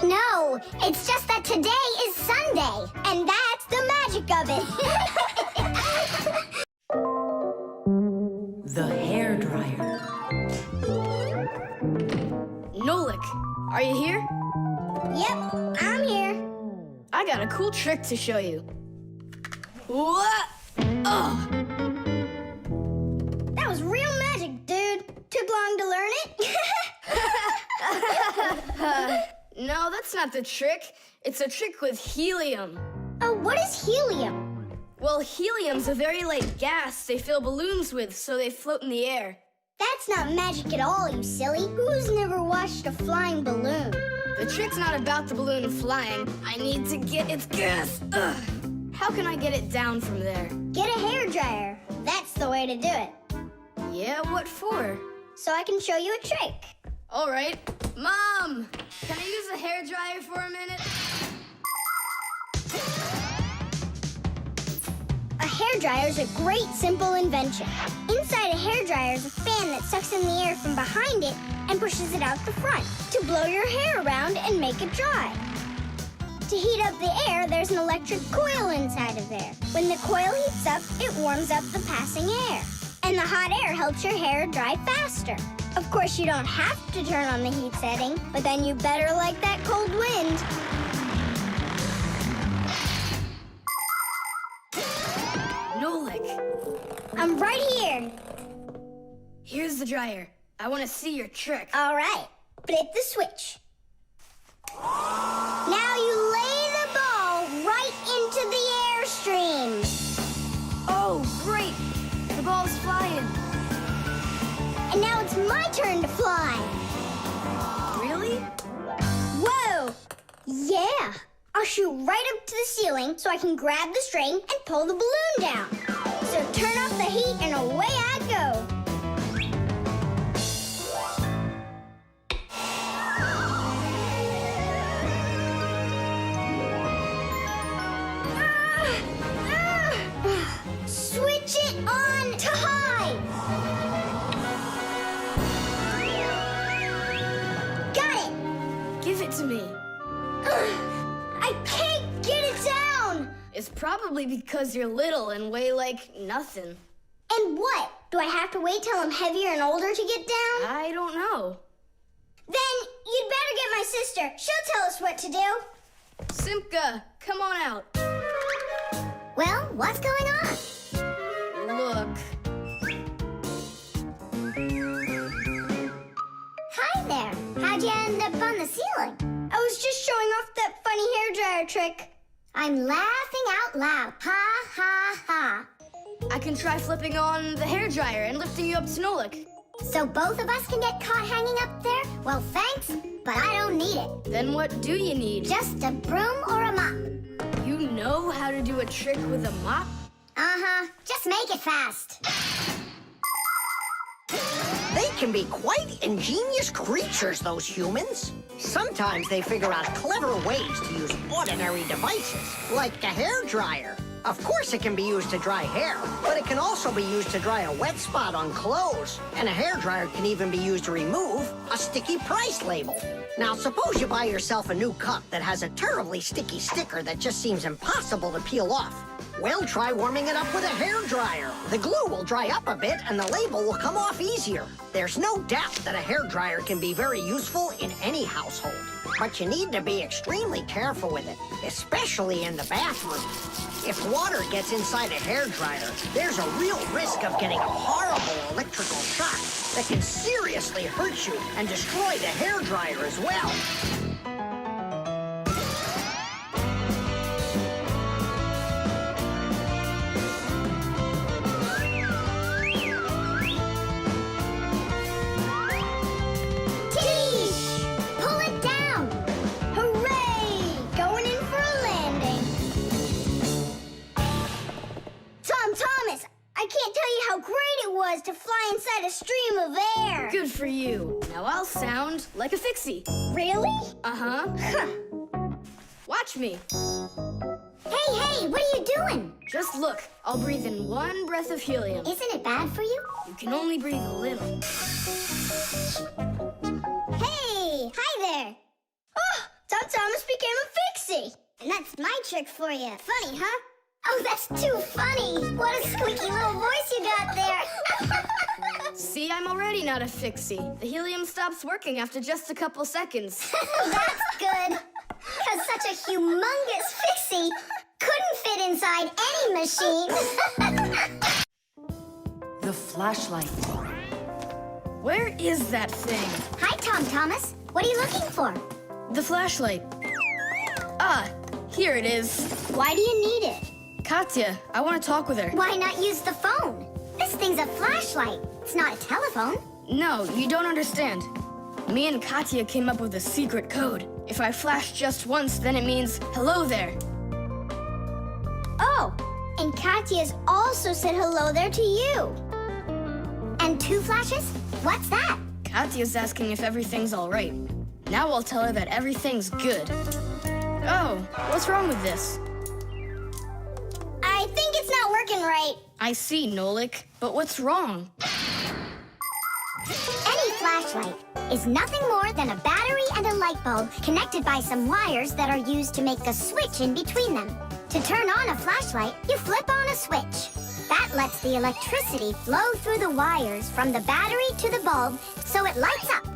No, it's just that today is Sunday. And that's the magic of it. The hairdryer. Nolik, are you here? Yep, I'm here. I got a cool trick to show you. What? Oh, That was real magic, dude. Took long to learn it. no, that's not the trick. It's a trick with helium. Oh, what is helium? Well, helium's a very light gas they fill balloons with so they float in the air. That's not magic at all, you silly. Who's never watched a flying balloon? The trick's not about the balloon flying. I need to get its gas. Ugh. How can I get it down from there? Get a hairdryer. That's the way to do it. Yeah, what for? So I can show you a trick. All right. Mom, can I use a hairdryer for a minute? A hairdryer is a great, simple invention. Inside a hairdryer is a fan that sucks in the air from behind it and pushes it out the front to blow your hair around and make it dry. To heat up the air, there's an electric coil inside of there. When the coil heats up, it warms up the passing air. And the hot air helps your hair dry faster. Of course, you don't have to turn on the heat setting, but then you better like that cold wind. Nolik, I'm right here. here's the dryer. I want to see your trick. All right, flip the switch. Now you lay the ball right into the airstream. Oh, great! The ball's flying. And now it's my turn to fly. Really? Whoa! Yeah! I'll shoot right up to the ceiling so I can grab the string and pull the balloon down. So turn off the heat and away I go. Switch it on to high. Got it. Give it to me. I can't get it down. It's probably because you're little and weigh like nothing. And what? Do I have to wait till I'm heavier and older to get down? I don't know. Then you'd better get my sister. She'll tell us what to do. Simka, come on out. Well, what's going on? Look. Hi there. How'd you end up on the ceiling? I was just showing off that funny hairdryer trick. I'm laughing out loud. Ha, ha, ha. I can try flipping on the hairdryer and lifting you up to Nolik. So both of us can get caught hanging up there? Well, thanks, but I don't need it. Then what do you need? Just a broom or a mop. You know how to do a trick with a mop? Uh-huh. Just make it fast. They can be quite ingenious creatures, those humans. Sometimes they figure out clever ways to use ordinary devices, like a hairdryer. Of course it can be used to dry hair, but it can also be used to dry a wet spot on clothes. And a hairdryer can even be used to remove a sticky price label. Now, suppose you buy yourself a new cup that has a terribly sticky sticker that just seems impossible to peel off. Well, try warming it up with a hairdryer. The glue will dry up a bit and the label will come off easier. There's no doubt that a hairdryer can be very useful in any household. But you need to be extremely careful with it, especially in the bathroom. If water gets inside a hairdryer, there's a real risk of getting a horrible electrical shock that can seriously hurt you and destroy the hairdryer as well. Pull it down! Hooray! Going in for a landing. Tom Thomas, I can't tell you how great it was to fly inside a stream of air. Good for you. Now I'll sound like a Fixie. Really? Uh-huh. Huh. Watch me. Hey, what are you doing? Just look. I'll breathe in one breath of helium. Isn't it bad for you? You can only breathe a little. Hey, hi there. Oh, Tom Thomas became a Fixie. And that's my trick for you. Funny, huh? Oh, that's too funny. What a squeaky little voice you got there. See, I'm already not a Fixie. The helium stops working after just a couple seconds. That's good. Because such a humongous Fixie couldn't fit inside any machine. The flashlight. Where is that thing? Hi, Tom Thomas. What are you looking for? The flashlight. Ah, here it is. Why do you need it? Katya, I want to talk with her. Why not use the phone? This thing's a flashlight. It's not a telephone. No, you don't understand. Me and Katya came up with a secret code. If I flash just once, then it means hello there. Oh, and Katya's also said hello there to you. And 2 flashes? What's that? Katya's asking if everything's all right. Now I'll tell her that everything's good. Oh, what's wrong with this? I think it's not working right. I see, Nolik, but what's wrong? Any flashlight is nothing more than a battery and a light bulb connected by some wires that are used to make a switch in between them. To turn on a flashlight, you flip on a switch. That lets the electricity flow through the wires from the battery to the bulb so it lights up.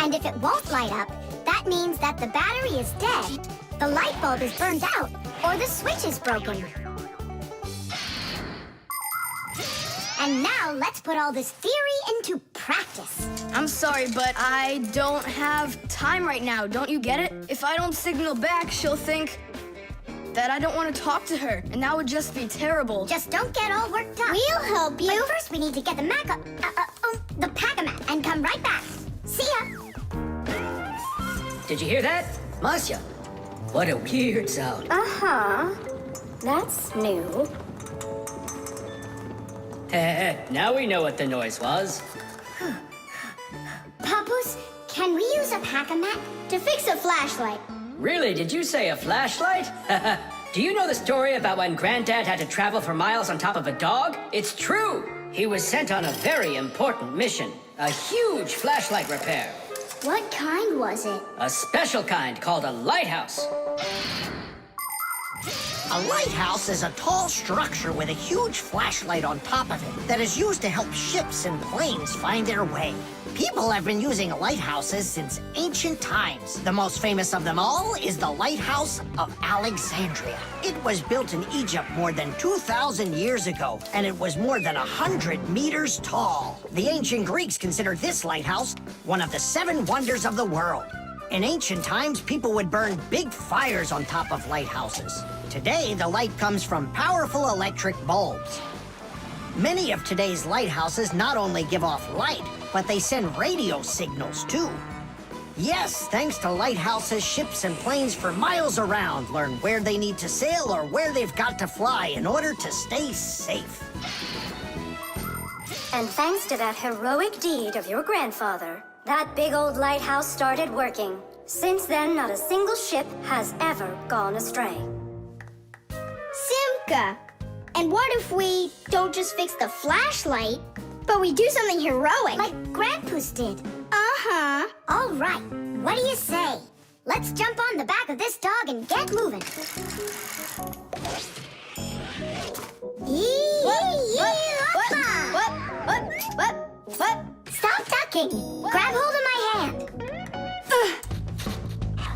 And if it won't light up, that means that the battery is dead, the light bulb is burned out, or the switch is broken. And now let's put all this theory into practice. I'm sorry, but I don't have time right now. Don't you get it? If I don't signal back, she'll think that I don't want to talk to her, and that would just be terrible. Just don't get all worked up. We'll help you. But first we need to get the pack-a-mat and come right back. See ya. Did you hear that? Masya, what a weird sound. Uh-huh. That's new. Now we know what the noise was. Papoose, can we use a pack-a-mat? To fix a flashlight. Really, did you say a flashlight? Do you know the story about when Granddad had to travel for miles on top of a dog? It's true! He was sent on a very important mission. A huge flashlight repair. What kind was it? A special kind called a lighthouse. A lighthouse is a tall structure with a huge flashlight on top of it that is used to help ships and planes find their way. People have been using lighthouses since ancient times. The most famous of them all is the Lighthouse of Alexandria. It was built in Egypt more than 2,000 years ago, and it was more than 100 meters tall. The ancient Greeks considered this lighthouse one of the 7 wonders of the world. In ancient times, people would burn big fires on top of lighthouses. Today, the light comes from powerful electric bulbs. Many of today's lighthouses not only give off light, but they send radio signals, too. Yes, thanks to lighthouses, ships and planes for miles around learn where they need to sail or where they've got to fly in order to stay safe. And thanks to that heroic deed of your grandfather, that big old lighthouse started working. Since then, not a single ship has ever gone astray. Simka Chewsocka! And what if we don't just fix the flashlight, but we do something heroic? Like Grandpa's did. Uh-huh. All right, what do you say? Let's jump on the back of this dog and get moving. Stop ducking. Grab hold of my hand.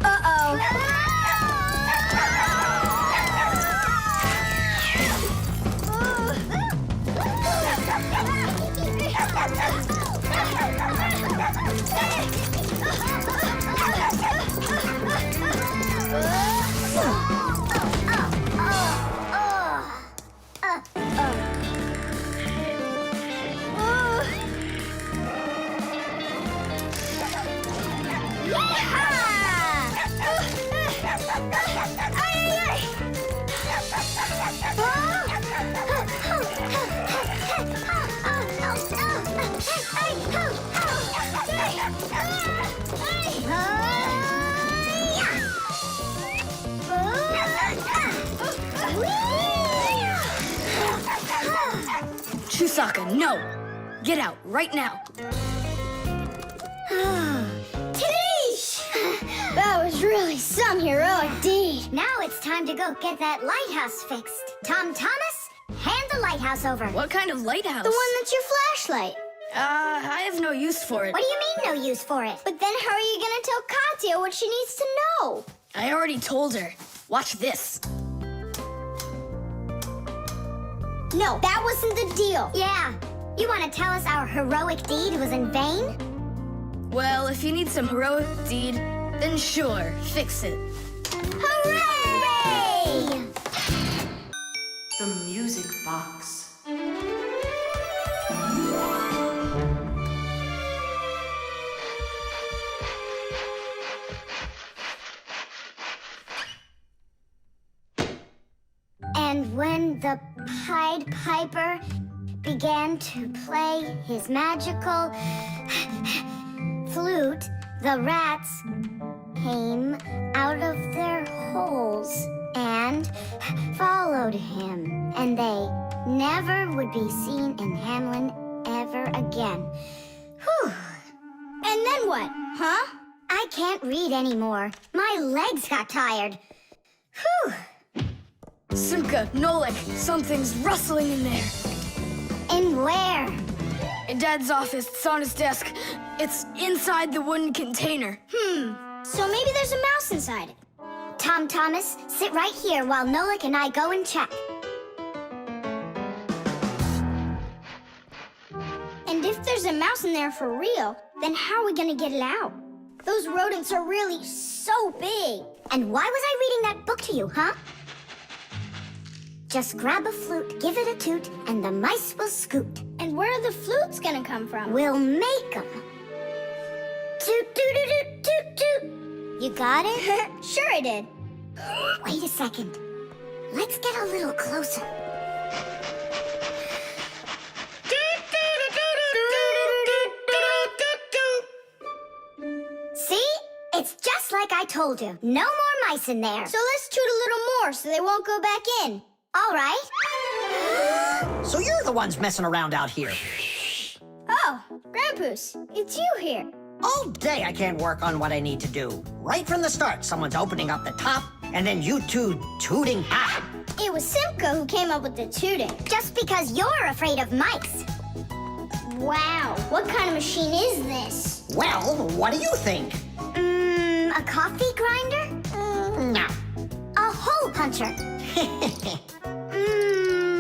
Uh-oh. Chewsocka, no! Get out right now. Tish! That was really some heroic deed. Now it's time to go get that lighthouse fixed. Tom Thomas, hand the lighthouse over. What kind of lighthouse? The one that's your flashlight. I have no use for it. What do you mean no use for it? But then how are you gonna tell Katya what she needs to know? I already told her. Watch this. No, that wasn't the deal. Yeah. You want to tell us our heroic deed was in vain? Well, if you need some heroic deed, then sure, fix it. Hooray! The Music Box. And when the Pied Piper began to play his magical flute, the rats came out of their holes and followed him. And they never would be seen in Hamlin ever again. Whew. And then what, huh? I can't read anymore. My legs got tired. Whew. Simka, Nolik, something's rustling in there. In where? In Dad's office, it's on his desk. It's inside the wooden container. So maybe there's a mouse inside it. Tom Thomas, sit right here while Nolik and I go and check. And if there's a mouse in there for real, then how are we gonna get it out? Those rodents are really so big. And why was I reading that book to you, huh? Just grab a flute, give it a toot, and the mice will scoot. And where are the flutes gonna come from? We'll make 'em. Toot, toot, toot, toot, toot, toot. You got it? Sure I did. Wait a second. Let's get a little closer. See? It's just like I told you. No more mice in there. So let's toot a little more so they won't go back in. All right. So you're the ones messing around out here. Oh, Grandpa's, it's you here. All day I can't work on what I need to do. Right from the start, someone's opening up the top, and then you two tooting. Ah! It was Simka who came up with the tooting. Just because you're afraid of mice. Wow, what kind of machine is this? Well, what do you think? A coffee grinder? No. A hole puncher?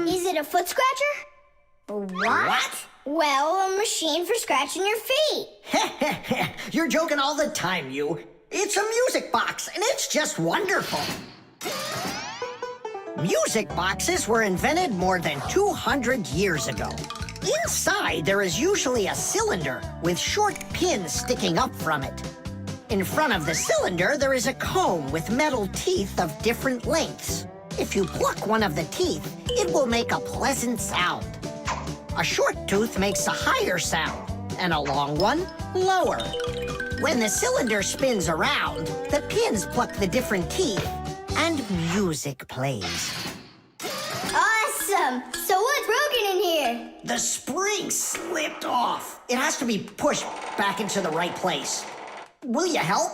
Is it a foot scratcher? What? Well, a machine for scratching your feet. You're joking all the time, you. It's a music box, and it's just wonderful. Music boxes were invented more than 200 years ago. Inside, there is usually a cylinder with short pins sticking up from it. In front of the cylinder, there is a comb with metal teeth of different lengths. If you pluck one of the teeth, it will make a pleasant sound. A short tooth makes a higher sound, and a long one, lower. When the cylinder spins around, the pins pluck the different teeth, and music plays. Awesome! So what's broken in here? The spring slipped off. It has to be pushed back into the right place. Will you help?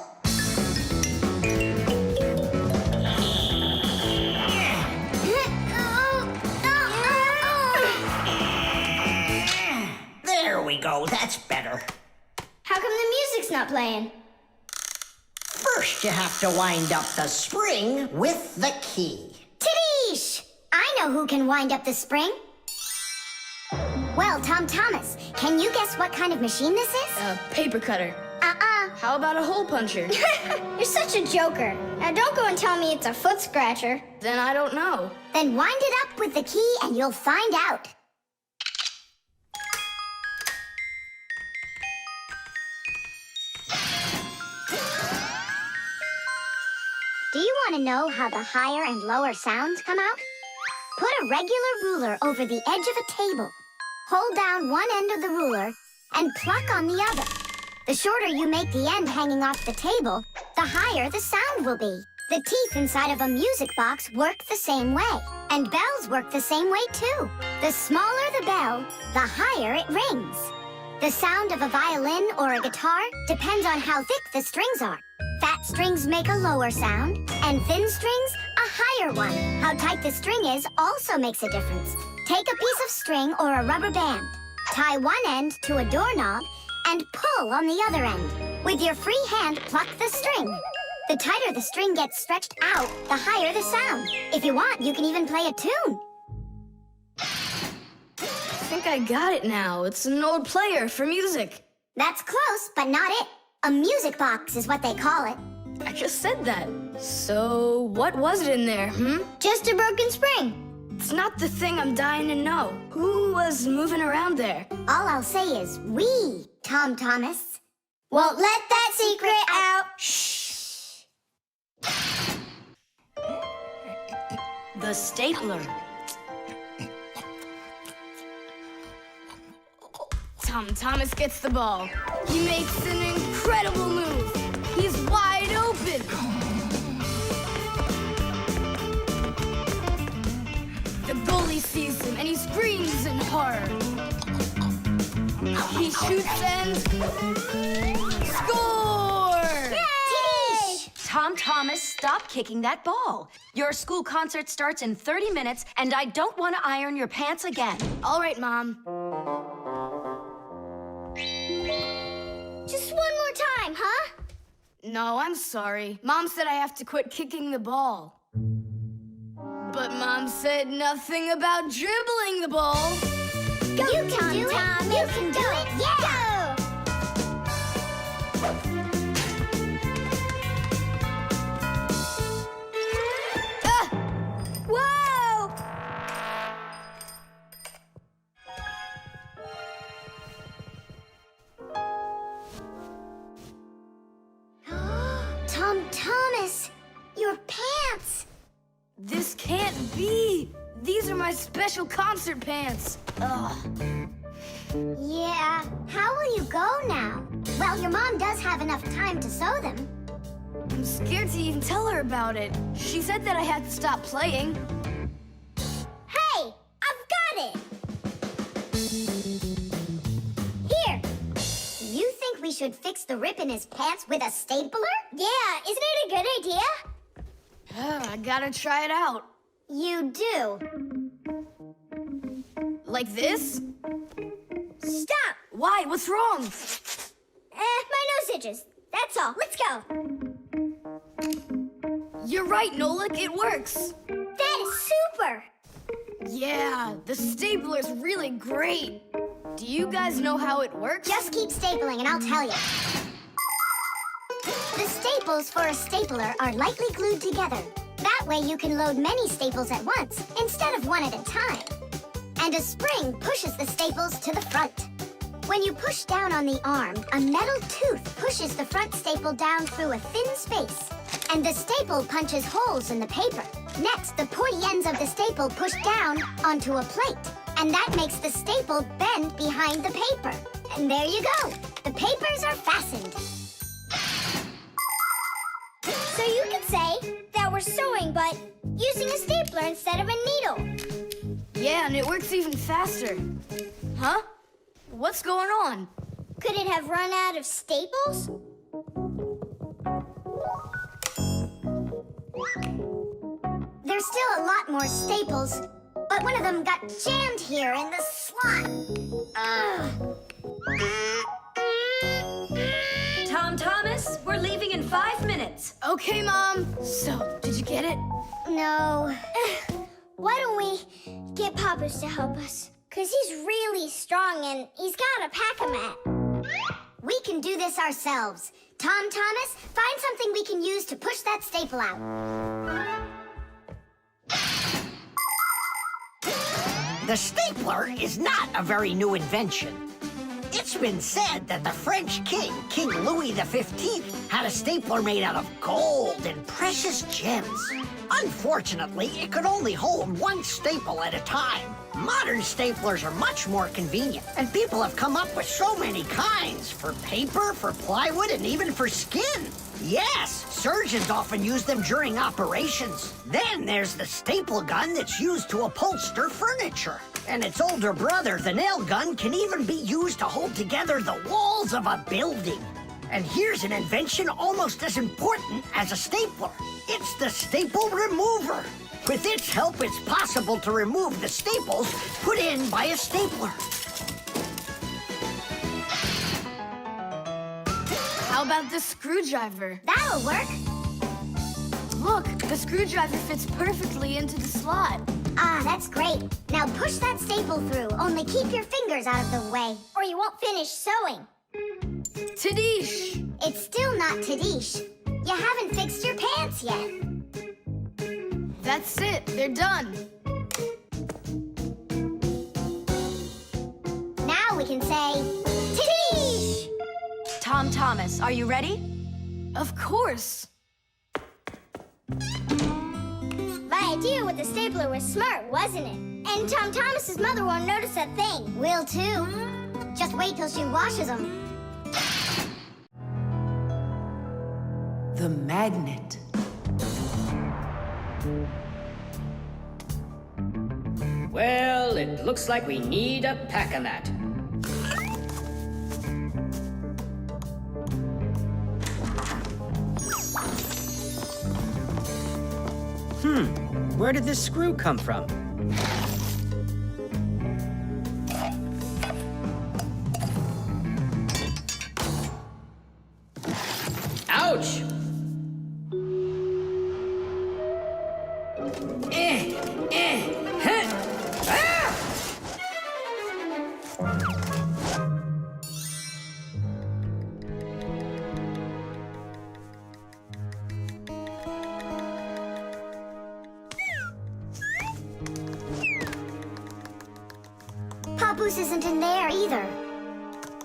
There we go. That's better. How come the music's not playing? First, you have to wind up the spring with the key. Tidish! I know who can wind up the spring. Well, Tom Thomas, can you guess what kind of machine this is? A paper cutter. Uh-uh. How about a hole puncher? You're such a joker. Now don't go and tell me it's a foot scratcher. Then I don't know. Then wind it up with the key and you'll find out. Do you want to know how the higher and lower sounds come out? Put a regular ruler over the edge of a table. Hold down one end of the ruler and pluck on the other. The shorter you make the end hanging off the table, the higher the sound will be. The teeth inside of a music box work the same way, and bells work the same way too. The smaller the bell, the higher it rings. The sound of a violin or a guitar depends on how thick the strings are. Fat strings make a lower sound, and thin strings a higher one. How tight the string is also makes a difference. Take a piece of string or a rubber band. Tie one end to a doorknob and pull on the other end. With your free hand, pluck the string. The tighter the string gets stretched out, the higher the sound. If you want, you can even play a tune. I think I got it now. It's an old player for music. That's close, but not it. A music box is what they call it. I just said that. So, what was it in there, Just a broken spring. It's not the thing I'm dying to know. Who was moving around there? All I'll say is we, Tom Thomas. Won't let that secret out. Shh. The stapler. Tom Thomas gets the ball. He makes an incredible move. He's wide open. The goalie sees him and he screams in horror. He shoots and score! Tidish! Tom Thomas, stop kicking that ball. Your school concert starts in 30 minutes, and I don't want to iron your pants again. All right, Mom. Just one more time, huh? No, I'm sorry. Mom said I have to quit kicking the ball. But Mom said nothing about dribbling the ball. Go, you can do it. You can do it. Yeah. Ah! Whoa! Tom Thomas, your pants. This can't be. These are my special concert pants. Ugh. Yeah, how will you go now? Well, your mom does have enough time to sew them. I'm scared to even tell her about it. She said that I had to stop playing. Hey, I've got it. Here. You think we should fix the rip in his pants with a stapler? Yeah, isn't it a good idea? I gotta try it out. You do. Like this? Stop. Why? What's wrong? My nose itches. That's all. Let's go. You're right, Nolik. It works. That is super. Yeah, the stapler's really great. Do you guys know how it works? Just keep stapling and I'll tell you. The staples for a stapler are lightly glued together. That way you can load many staples at once instead of one at a time. And a spring pushes the staples to the front. When you push down on the arm, a metal tooth pushes the front staple down through a thin space. And the staple punches holes in the paper. Next, the pointy ends of the staple push down onto a plate. And that makes the staple bend behind the paper. And there you go. The papers are fastened. So you could say that we're sewing, but using a stapler instead of a needle. Yeah, and it works even faster. Huh? What's going on? Could it have run out of staples? There's still a lot more staples, but one of them got jammed here in the slot. Tom Thomas, we're leaving in 5 minutes. Okay, Mom. So, did you get it? No. Why don't we get Papa's to help us? Because he's really strong and he's got a pack-a-mat. We can do this ourselves. Tom Thomas, find something we can use to push that staple out. The stapler is not a very new invention. It's been said that the French king, King Louis XV, had a stapler made out of gold and precious gems. Unfortunately, it could only hold one staple at a time. Modern staplers are much more convenient, and people have come up with so many kinds for paper, for plywood, and even for skin. Yes, surgeons often use them during operations. Then there's the staple gun that's used to upholster furniture. And its older brother, the nail gun, can even be used to hold together the walls of a building. And here's an invention almost as important as a stapler. It's the staple remover. With its help, it's possible to remove the staples put in by a stapler. How about the screwdriver? That'll work. Look, the screwdriver fits perfectly into the slot. Ah, that's great. Now push that staple through, only keep your fingers out of the way. Or you won't finish sewing. Tadish! It's still not Tadish. You haven't fixed your pants yet. That's it, they're done. Now we can say, Tadish! Tom Thomas, are you ready? Of course. My idea with the stapler was smart, wasn't it? And Tom Thomas's mother won't notice a thing. Will too. Just wait till she washes them. The magnet. Well, it looks like we need a pack-a-mat. Where did this screw come from? Ouch! Huh. Ah! Papoose isn't in there either.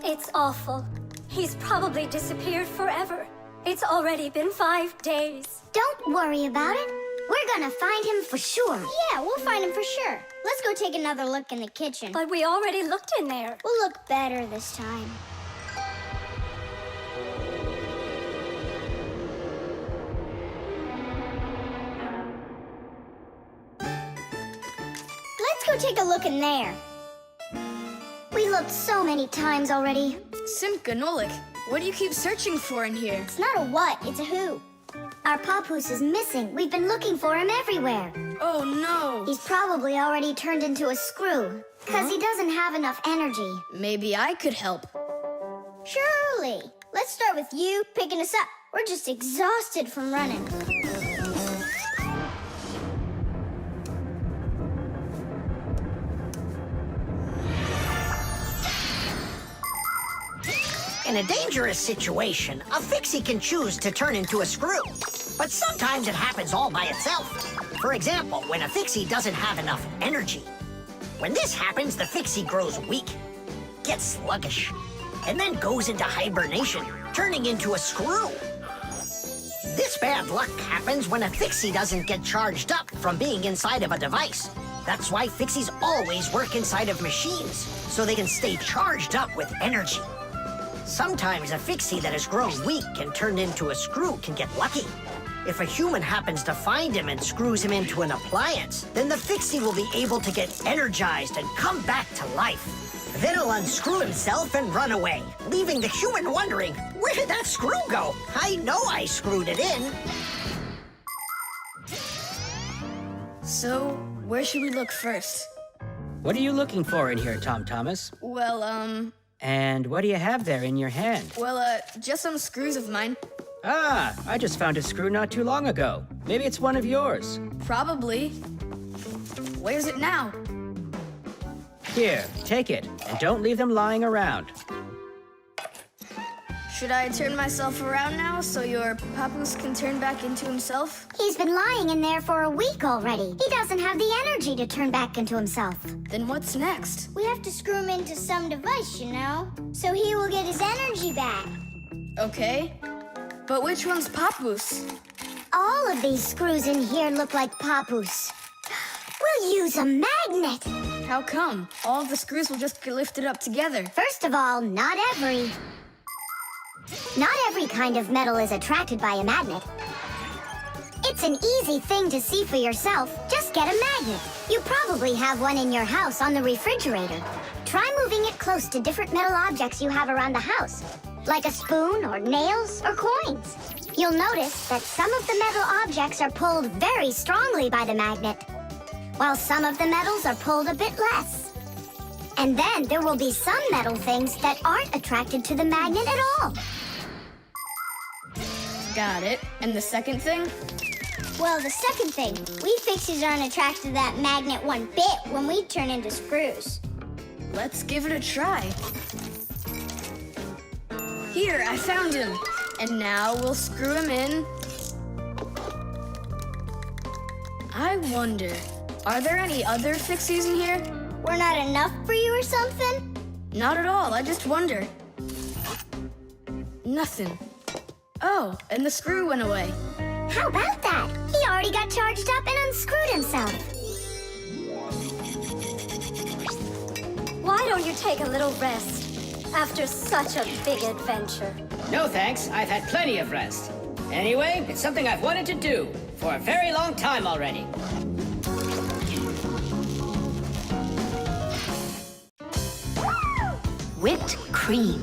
It's awful. He's probably disappeared forever. It's already been 5 days. Don't worry about it. We're gonna find him for sure. Yeah, we'll find him for sure. Let's go take another look in the kitchen. But we already looked in there. We'll look better this time. Let's go take a look in there. We looked so many times already. Simka, Nolik, what do you keep searching for in here? It's not a what, it's a who. Our Papoose is missing. We've been looking for him everywhere. Oh no! He's probably already turned into a screw, because he doesn't have enough energy. Maybe I could help. Surely. Let's start with you picking us up. We're just exhausted from running. In a dangerous situation, a Fixie can choose to turn into a screw. But sometimes it happens all by itself. For example, when a Fixie doesn't have enough energy. When this happens, the Fixie grows weak, gets sluggish, and then goes into hibernation, turning into a screw. This bad luck happens when a Fixie doesn't get charged up from being inside of a device. That's why Fixies always work inside of machines, so they can stay charged up with energy. Sometimes a Fixie that has grown weak and turned into a screw can get lucky. If a human happens to find him and screws him into an appliance, then the Fixie will be able to get energized and come back to life. Then he'll unscrew himself and run away, leaving the human wondering, where did that screw go? I know I screwed it in. So, where should we look first? What are you looking for in here, Tom Thomas? Well, And what do you have there in your hand? just some screws of mine. Ah, I just found a screw not too long ago. Maybe it's one of yours. Probably. Where's it now? Here, take it, and don't leave them lying around. Should I turn myself around now so your papoose can turn back into himself? He's been lying in there for a week already. He doesn't have the energy to turn back into himself. Then what's next? We have to screw him into some device, you know, so he will get his energy back. Okay. But which one's papoose? All of these screws in here look like papoose. We'll use a magnet. How come? All of the screws will just get lifted up together. First of all, not every kind of metal is attracted by a magnet. It's an easy thing to see for yourself. Just get a magnet. You probably have one in your house on the refrigerator. Try moving it close to different metal objects you have around the house, like a spoon or nails or coins. You'll notice that some of the metal objects are pulled very strongly by the magnet, while some of the metals are pulled a bit less. And then there will be some metal things that aren't attracted to the magnet at all. Got it. And the second thing? Well, the second thing, we Fixies aren't attracted to that magnet one bit when we turn into screws. Let's give it a try. Here, I found him. And now we'll screw him in. I wonder, are there any other Fixies in here? We're not enough for you or something? Not at all, I just wonder. Nothing. Oh, and the screw went away. How about that? He already got charged up and unscrewed himself. Why don't you take a little rest after such a big adventure? No thanks, I've had plenty of rest. Anyway, it's something I've wanted to do for a very long time already. Whipped cream.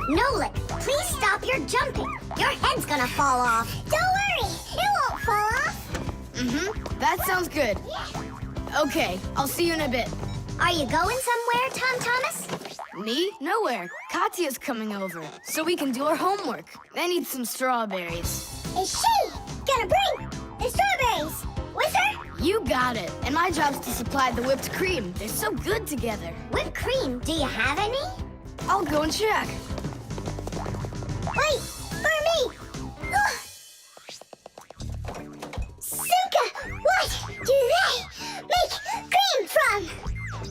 Nolik, please stop your jumping. Your head's gonna fall off. Don't worry, it won't fall off. That sounds good. Okay, I'll see you in a bit. Are you going somewhere, Tom Thomas? Me? Nowhere. Katya's coming over, so we can do our homework. I need some strawberries. Is she gonna bring the strawberries with her? You got it. And my job's to supply the whipped cream. They're so good together. Whipped cream, do you have any? I'll go and check. Wait, for me! Ugh. Simka, what do they make cream from?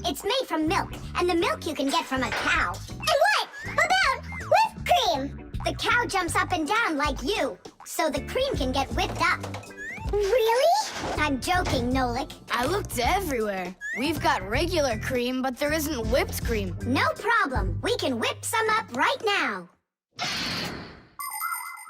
It's made from milk, and the milk you can get from a cow. And what about whipped cream? The cow jumps up and down like you, so the cream can get whipped up. Really? I'm joking, Nolik. I looked everywhere. We've got regular cream, but there isn't whipped cream. No problem. We can whip some up right now.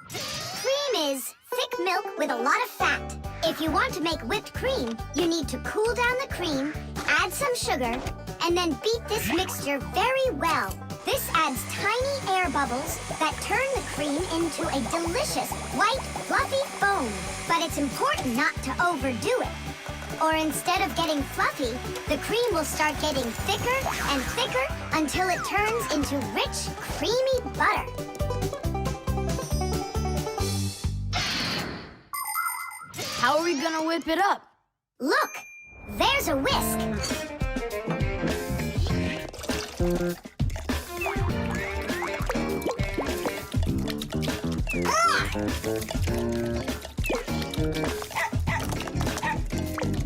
Cream is thick milk with a lot of fat. If you want to make whipped cream, you need to cool down the cream, add some sugar, and then beat this mixture very well. This adds tiny air bubbles that turn the cream into a delicious, white, fluffy foam. But it's important not to overdo it. Or instead of getting fluffy, the cream will start getting thicker and thicker until it turns into rich, creamy butter. How are we gonna whip it up? Look, there's a whisk.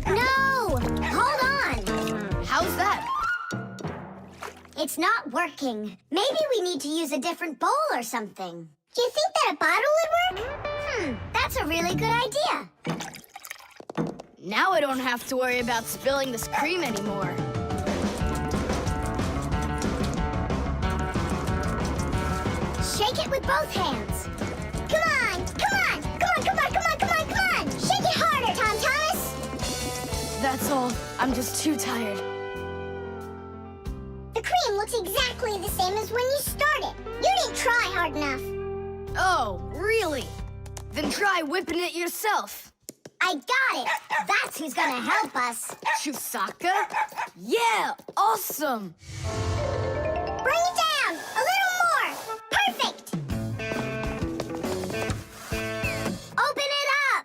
No! Hold on! How's that? It's not working. Maybe we need to use a different bowl or something. Do you think that a bottle would work? That's a really good idea. Now I don't have to worry about spilling this cream anymore. Shake it with both hands. Come on, come on, come on, come on, come on, come on, come on! Shake it harder, Tom Thomas! That's all. I'm just too tired. The cream looks exactly the same as when you started. You didn't try hard enough. Oh, really? Then try whipping it yourself. I got it! That's who's gonna help us. Chewsocka? Yeah, awesome! Bring it down! A little more! Perfect! Open it up!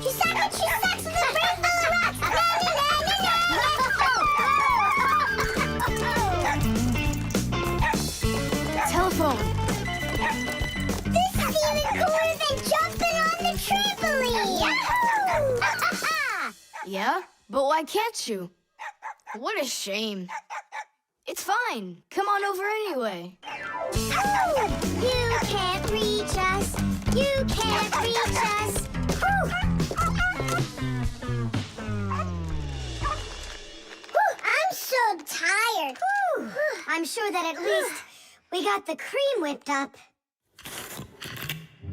Chewsocka, Chewsocka, the rainbow rocks! Na, na, na, na, na! Telephone. This is even cooler than jumping on the trampoline! Yahoo! Yeah? But why can't you? What a shame. It's fine. Come on over anyway. You can't reach us. You can't reach us. Whew. I'm so tired. Whew. I'm sure that at least we got the cream whipped up.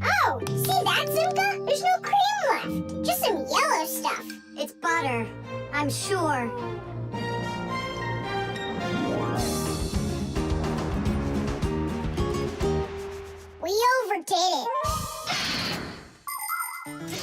Oh, see that, Simka? There's no cream left. Just some yellow stuff. It's butter, I'm sure. We overdid it.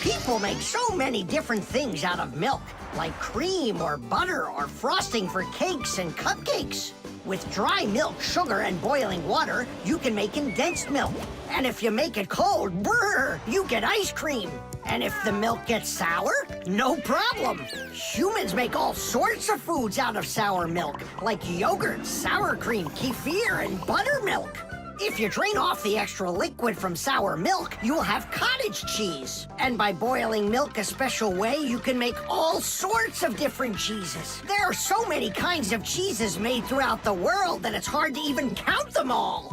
People make so many different things out of milk, like cream or butter or frosting for cakes and cupcakes. With dry milk, sugar, and boiling water, you can make condensed milk. And if you make it cold, brr, you get ice cream. And if the milk gets sour, no problem. Humans make all sorts of foods out of sour milk, like yogurt, sour cream, kefir, and buttermilk. If you drain off the extra liquid from sour milk, you'll have cottage cheese. And by boiling milk a special way, you can make all sorts of different cheeses. There are so many kinds of cheeses made throughout the world that it's hard to even count them all.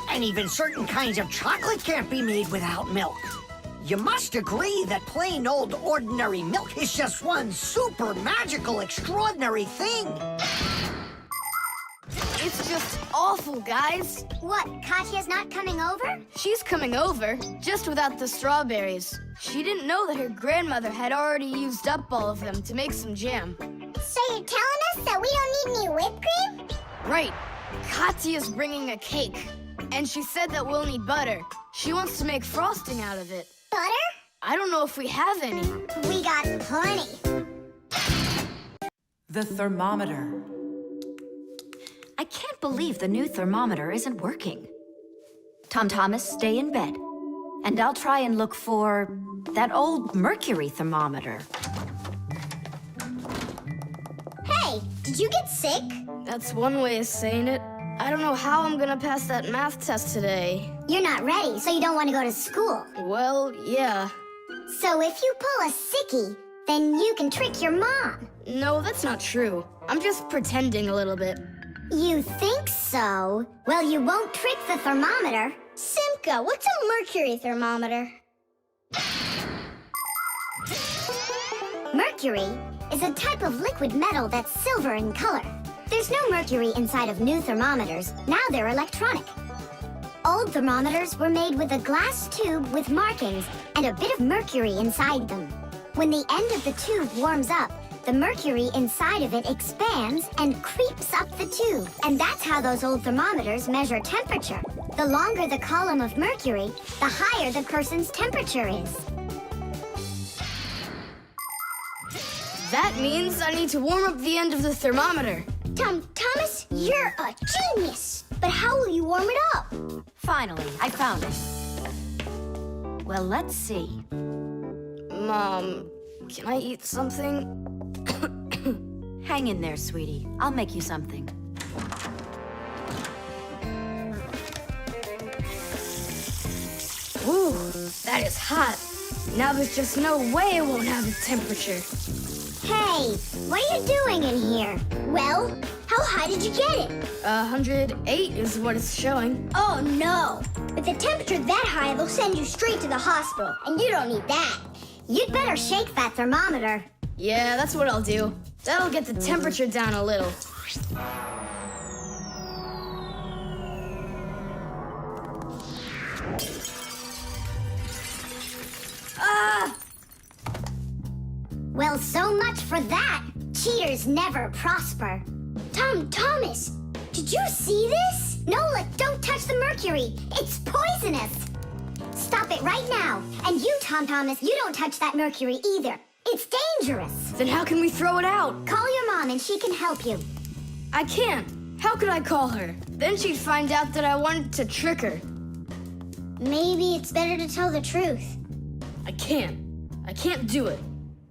And even certain kinds of chocolate can't be made without milk. You must agree that plain old ordinary milk is just one super magical, extraordinary thing. It's just awful, guys. What, Katya's not coming over? She's coming over, just without the strawberries. She didn't know that her grandmother had already used up all of them to make some jam. So you're telling us that we don't need any whipped cream? Right. Katya's bringing a cake. And she said that we'll need butter. She wants to make frosting out of it. Butter? I don't know if we have any. We got plenty. The thermometer. I can't believe the new thermometer isn't working. Tom Thomas, stay in bed. And I'll try and look for that old mercury thermometer. Hey, did you get sick? That's one way of saying it. I don't know how I'm gonna pass that math test today. You're not ready, so you don't want to go to school. Well, yeah. So if you pull a sickie, then you can trick your mom. No, that's not true. I'm just pretending a little bit. You think so? Well, you won't trick the thermometer. Simka, what's a mercury thermometer? Mercury is a type of liquid metal that's silver in color. There's no mercury inside of new thermometers. Now they're electronic. Old thermometers were made with a glass tube with markings and a bit of mercury inside them. When the end of the tube warms up, the mercury inside of it expands and creeps up the tube. And that's how those old thermometers measure temperature. The longer the column of mercury, the higher the person's temperature is. That means I need to warm up the end of the thermometer. Tom Thomas, you're a genius. But how will you warm it up? Finally, I found it. Well, let's see. Mom, can I eat something? Hang in there, sweetie. I'll make you something. Ooh, that is hot. Now there's just no way it won't have a temperature. Hey, what are you doing in here? Well, how high did you get it? 108 is what it's showing. Oh no! With the temperature that high, they'll send you straight to the hospital, and you don't need that. You'd better shake that thermometer. Yeah, that's what I'll do. That'll get the temperature down a little. Well, so much for that. Cheaters never prosper. Thomas, did you see this? Nolik, don't touch the mercury. It's poisonous. Stop it right now. And you, Thomas, you don't touch that mercury either. It's dangerous. Then how can we throw it out? Call your mom and she can help you. I can't. How could I call her? Then she'd find out that I wanted to trick her. Maybe it's better to tell the truth. I can't. I can't do it.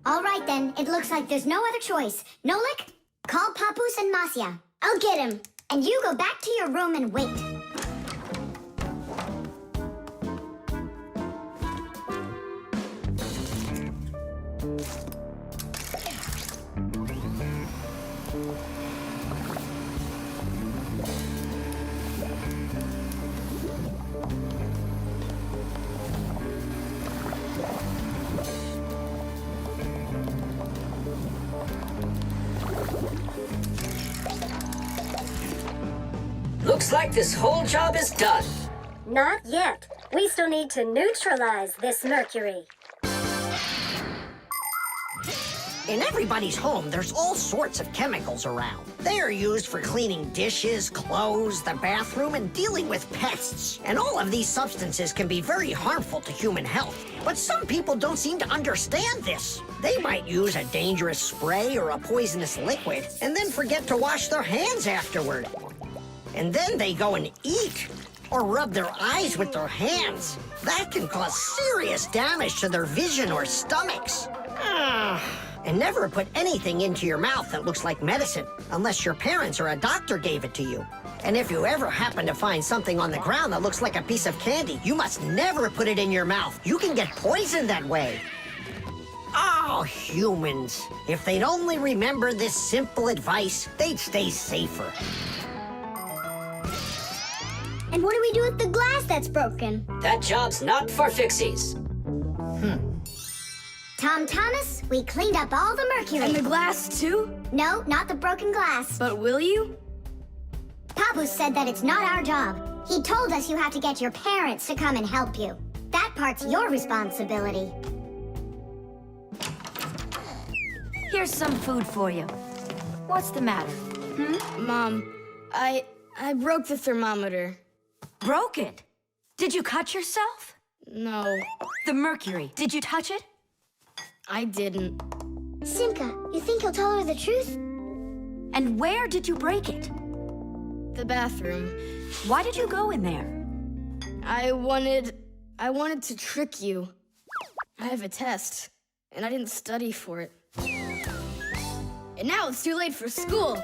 All right, then. It looks like there's no other choice. Nolik, call Papoose and Masya. I'll get him. And you go back to your room and wait. Looks like this whole job is done. Not yet. We still need to neutralize this mercury. In everybody's home, there's all sorts of chemicals around. They are used for cleaning dishes, clothes, the bathroom, and dealing with pests. And all of these substances can be very harmful to human health. But some people don't seem to understand this. They might use a dangerous spray or a poisonous liquid and then forget to wash their hands afterward. And then they go and eat or rub their eyes with their hands. That can cause serious damage to their vision or stomachs. And never put anything into your mouth that looks like medicine, unless your parents or a doctor gave it to you. And if you ever happen to find something on the ground that looks like a piece of candy, you must never put it in your mouth. You can get poisoned that way. Oh, humans. If they'd only remember this simple advice, they'd stay safer. And what do we do with the glass that's broken? That job's not for Fixies. Thomas, we cleaned up all the mercury. And the glass, too? No, not the broken glass. But will you? Papoose said that it's not our job. He told us you have to get your parents to come and help you. That part's your responsibility. Here's some food for you. What's the matter? Mom, I broke the thermometer. Broke it? Did you cut yourself? No, The mercury, did you touch it? I didn't. Simka, you think he'll tell her the truth? And where did you break it? The bathroom. Why did you go in there? I wanted to trick you. I have a test, and I didn't study for it. And now it's too late for school,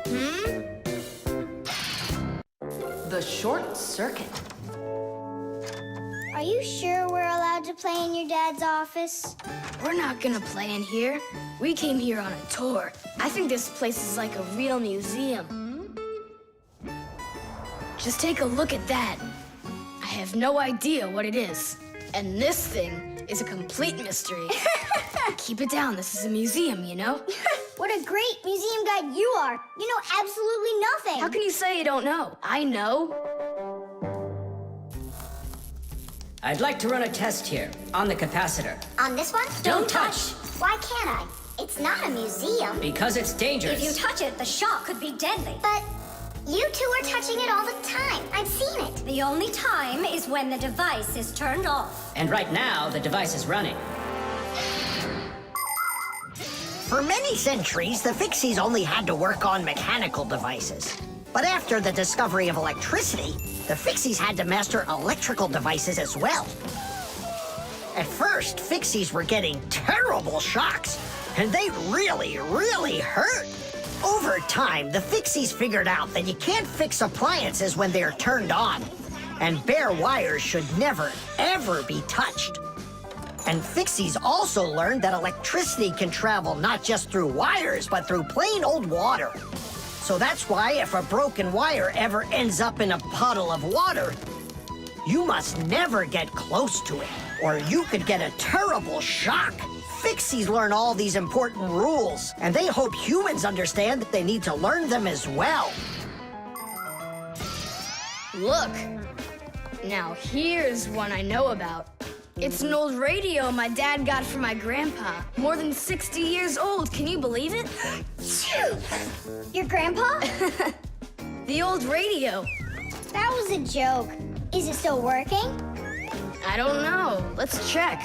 The short circuit. Are you sure we're allowed to play in your dad's office? We're not gonna play in here. We came here on a tour. I think this place is like a real museum. Just take a look at that. I have no idea what it is. And this thing is a complete mystery. Keep it down, this is a museum, you know? What a great museum guide you are. You know absolutely nothing. How can you say you don't know? I know. I'd like to run a test here, on the capacitor. On this one? Don't touch! Why can't I? It's not a museum. Because it's dangerous. If you touch it, the shock could be deadly. But you two are touching it all the time. I've seen it. The only time is when the device is turned off. And right now, the device is running. For many centuries, the Fixies only had to work on mechanical devices. But after the discovery of electricity, the Fixies had to master electrical devices as well. At first, Fixies were getting terrible shocks, and they really hurt. Over time, the Fixies figured out that you can't fix appliances when they're turned on, and bare wires should never, ever be touched. And Fixies also learned that electricity can travel not just through wires, but through plain old water. So that's why if a broken wire ever ends up in a puddle of water, you must never get close to it, or you could get a terrible shock. Fixies learn all these important rules, and they hope humans understand that they need to learn them as well. Look, Now here's one I know about. It's an old radio my dad got from my grandpa. More than 60 years old, can you believe it? Your grandpa? The old radio. That was a joke. Is it still working? I don't know. Let's check.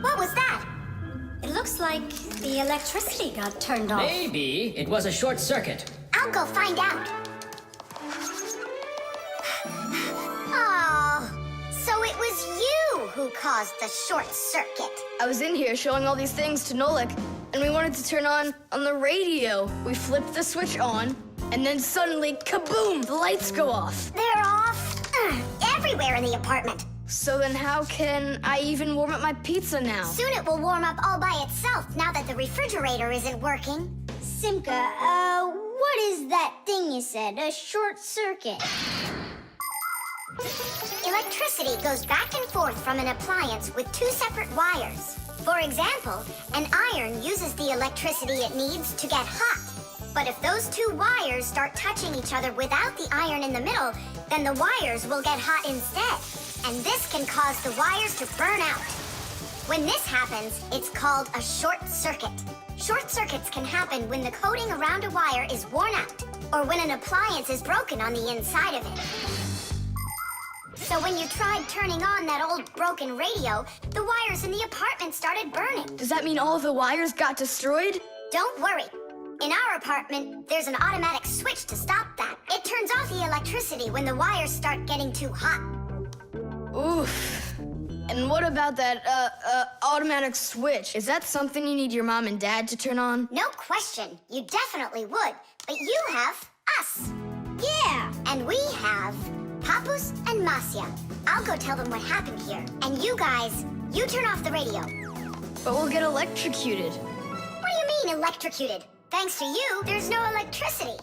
What was that? It looks like the electricity got turned off. Maybe it was a short circuit. I'll go find out. Oh, so it was you who caused the short circuit. I was in here showing all these things to Nolik, and we wanted to turn on the radio. We flipped the switch on, and then suddenly, kaboom, the lights go off. They're off everywhere in the apartment. So then how can I even warm up my pizza now? Soon it will warm up all by itself now that the refrigerator isn't working. Simka, what is that thing you said? A short circuit. Electricity goes back and forth from an appliance with two separate wires. For example, an iron uses the electricity it needs to get hot. But if those two wires start touching each other without the iron in the middle, then the wires will get hot instead. And this can cause the wires to burn out. When this happens, it's called a short circuit. Short circuits can happen when the coating around a wire is worn out, or when an appliance is broken on the inside of it. So when you tried turning on that old broken radio, the wires in the apartment started burning. Does that mean all of the wires got destroyed? Don't worry. In our apartment, there's an automatic switch to stop that. It turns off the electricity when the wires start getting too hot. Oof. And what about that, automatic switch? Is that something you need your mom and dad to turn on? No question. You definitely would. But you have us. Yeah. And we have Papus and Masya. I'll go tell them what happened here. And you guys, you turn off the radio. But we'll get electrocuted. What do you mean electrocuted? Thanks to you, there's no electricity.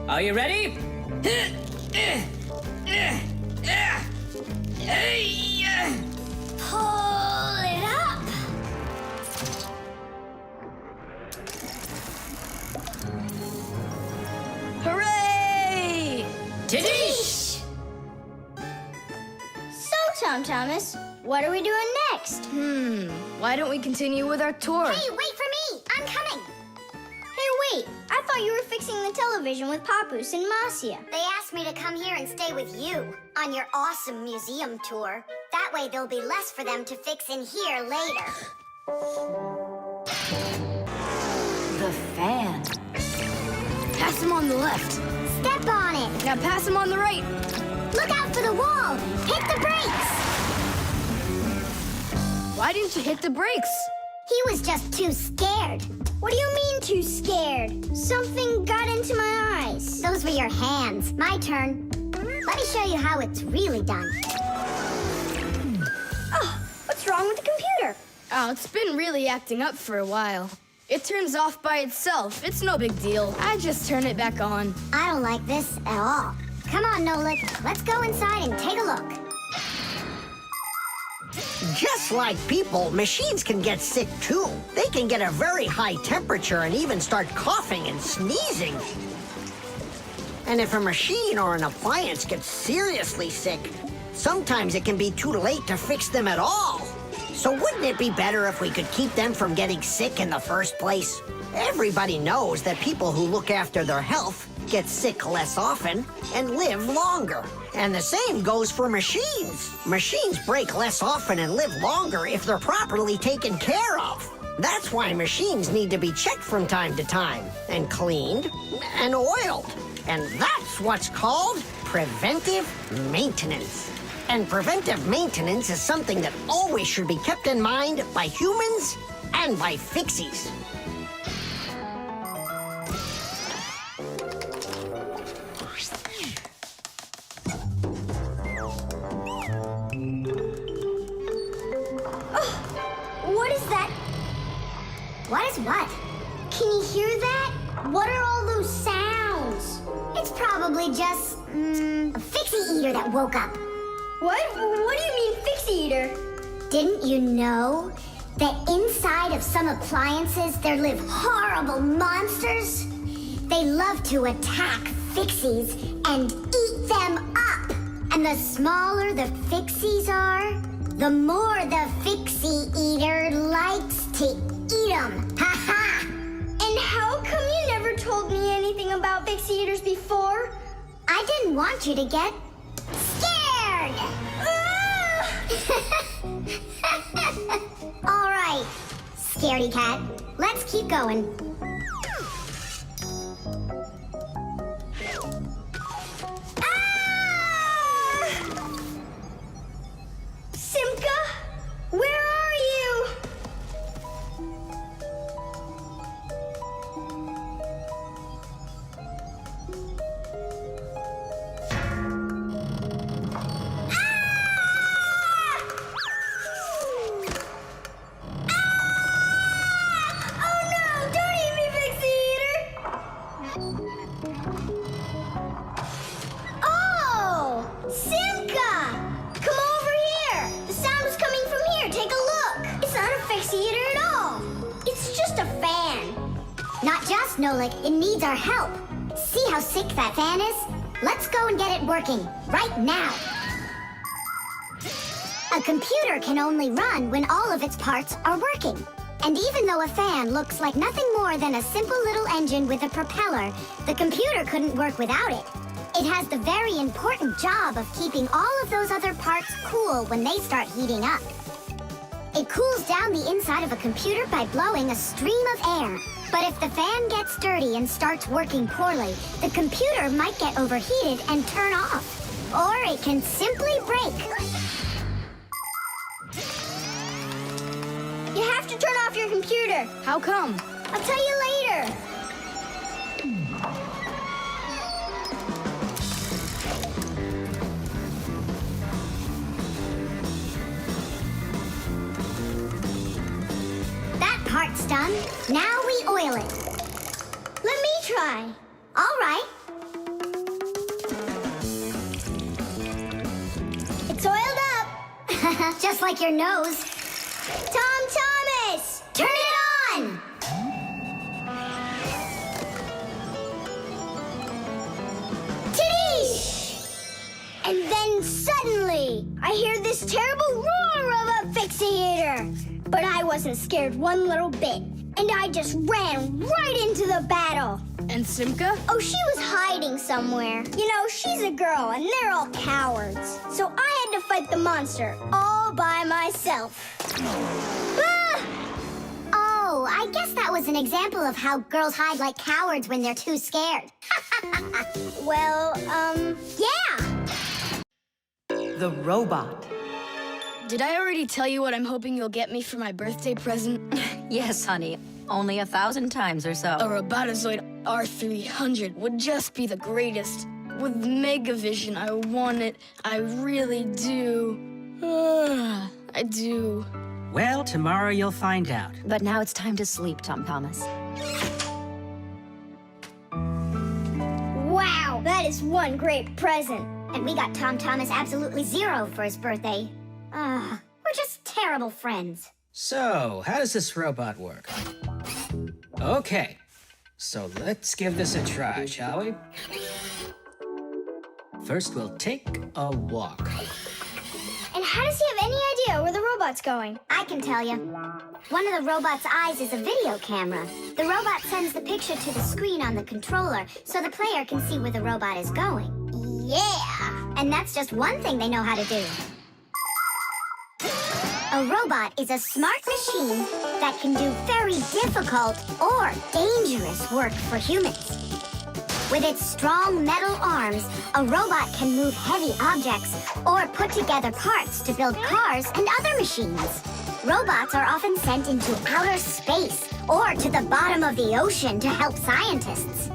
Are you ready? Pull it up. Hooray! Tidish! So, Tom Thomas, what are we doing next? Why don't we continue with our tour? Hey, wait for me! I'm coming! Hey, wait. I thought you were fixing the television with Papus and Masya. They asked me to come here and stay with you on your awesome museum tour. That way there'll be less for them to fix in here later. The fan. Pass him on the left. Step on it! Now pass him on the right. Look out for the wall! Hit the brakes! Why didn't you hit the brakes? He was just too scared. What do you mean too scared? Something got into my eyes. Those were your hands. My turn. Let me show you how it's really done. Oh, what's wrong with the computer? Oh, it's been really acting up for a while. It turns off by itself. It's no big deal. I just turn it back on. I don't like this at all. Come on, Nolik. Let's go inside and take a look. Just like people, machines can get sick too. They can get a very high temperature and even start coughing and sneezing. And if a machine or an appliance gets seriously sick, sometimes it can be too late to fix them at all. So wouldn't it be better if we could keep them from getting sick in the first place? Everybody knows that people who look after their health get sick less often and live longer. And the same goes for machines. Machines break less often and live longer if they're properly taken care of. That's why machines need to be checked from time to time and cleaned and oiled. And that's what's called preventive maintenance. And preventive maintenance is something that always should be kept in mind by humans and by Fixies. probably just, a Fixie eater that woke up. What? What do you mean, Fixie eater? Didn't you know that inside of some appliances there live horrible monsters? They love to attack Fixies and eat them up. And the smaller the Fixies are, the more the Fixie eater likes to eat them. Ha ha! And how come you never told me anything about Fixie eaters before? I didn't want you to get scared. All right, scaredy cat. Let's keep going. Simka, where are you? Oh no, don't eat me, Fixie eater! Oh, Simka! Come over here! The sound was coming from here. Take a look. It's not a Fixie eater at all. It's just a fan. Not just, Nolik. It needs our help. See how sick that fan is? Let's go and get it working right now. A computer can only run when all of its parts are working. And even though a fan looks like nothing more than a simple little engine with a propeller, the computer couldn't work without it. It has the very important job of keeping all of those other parts cool when they start heating up. It cools down the inside of a computer by blowing a stream of air. But if the fan gets dirty and starts working poorly, the computer might get overheated and turn off. Or it can simply break. You have to turn off your computer. How come? I'll tell you later. That part's done. Now we oil it. Let me try. All right. It's oiled up. Just like your nose. Tom Thomas! Turn it on! Tiddish! And then suddenly, I hear this terrible roar of a Fixie eater. But I wasn't scared one little bit. And I just ran right into the battle. And Simka? Oh, she was hiding somewhere. You know, she's a girl, and they're all cowards. So I had to fight the monster all by myself. Ah! Oh, I guess that was an example of how girls hide like cowards when they're too scared. Well, yeah. The robot. Did I already tell you what I'm hoping you'll get me for my birthday present? Yes, honey. Only 1,000 times or so. A Robotazoid R300 would just be the greatest. With Megavision, I want it. I really do. I do. Well, tomorrow you'll find out. But now it's time to sleep, Tom Thomas. Wow, that is one great present. And we got Tom Thomas absolutely zero for his birthday. We're just terrible friends. So, how does this robot work? Okay, so let's give this a try, shall we? First, we'll take a walk. And how does he have any idea where the robot's going? I can tell you. One of the robot's eyes is a video camera. The robot sends the picture to the screen on the controller so the player can see where the robot is going. Yeah. And that's just one thing they know how to do. A robot is a smart machine that can do very difficult or dangerous work for humans. With its strong metal arms, a robot can move heavy objects or put together parts to build cars and other machines. Robots are often sent into outer space or to the bottom of the ocean to help scientists.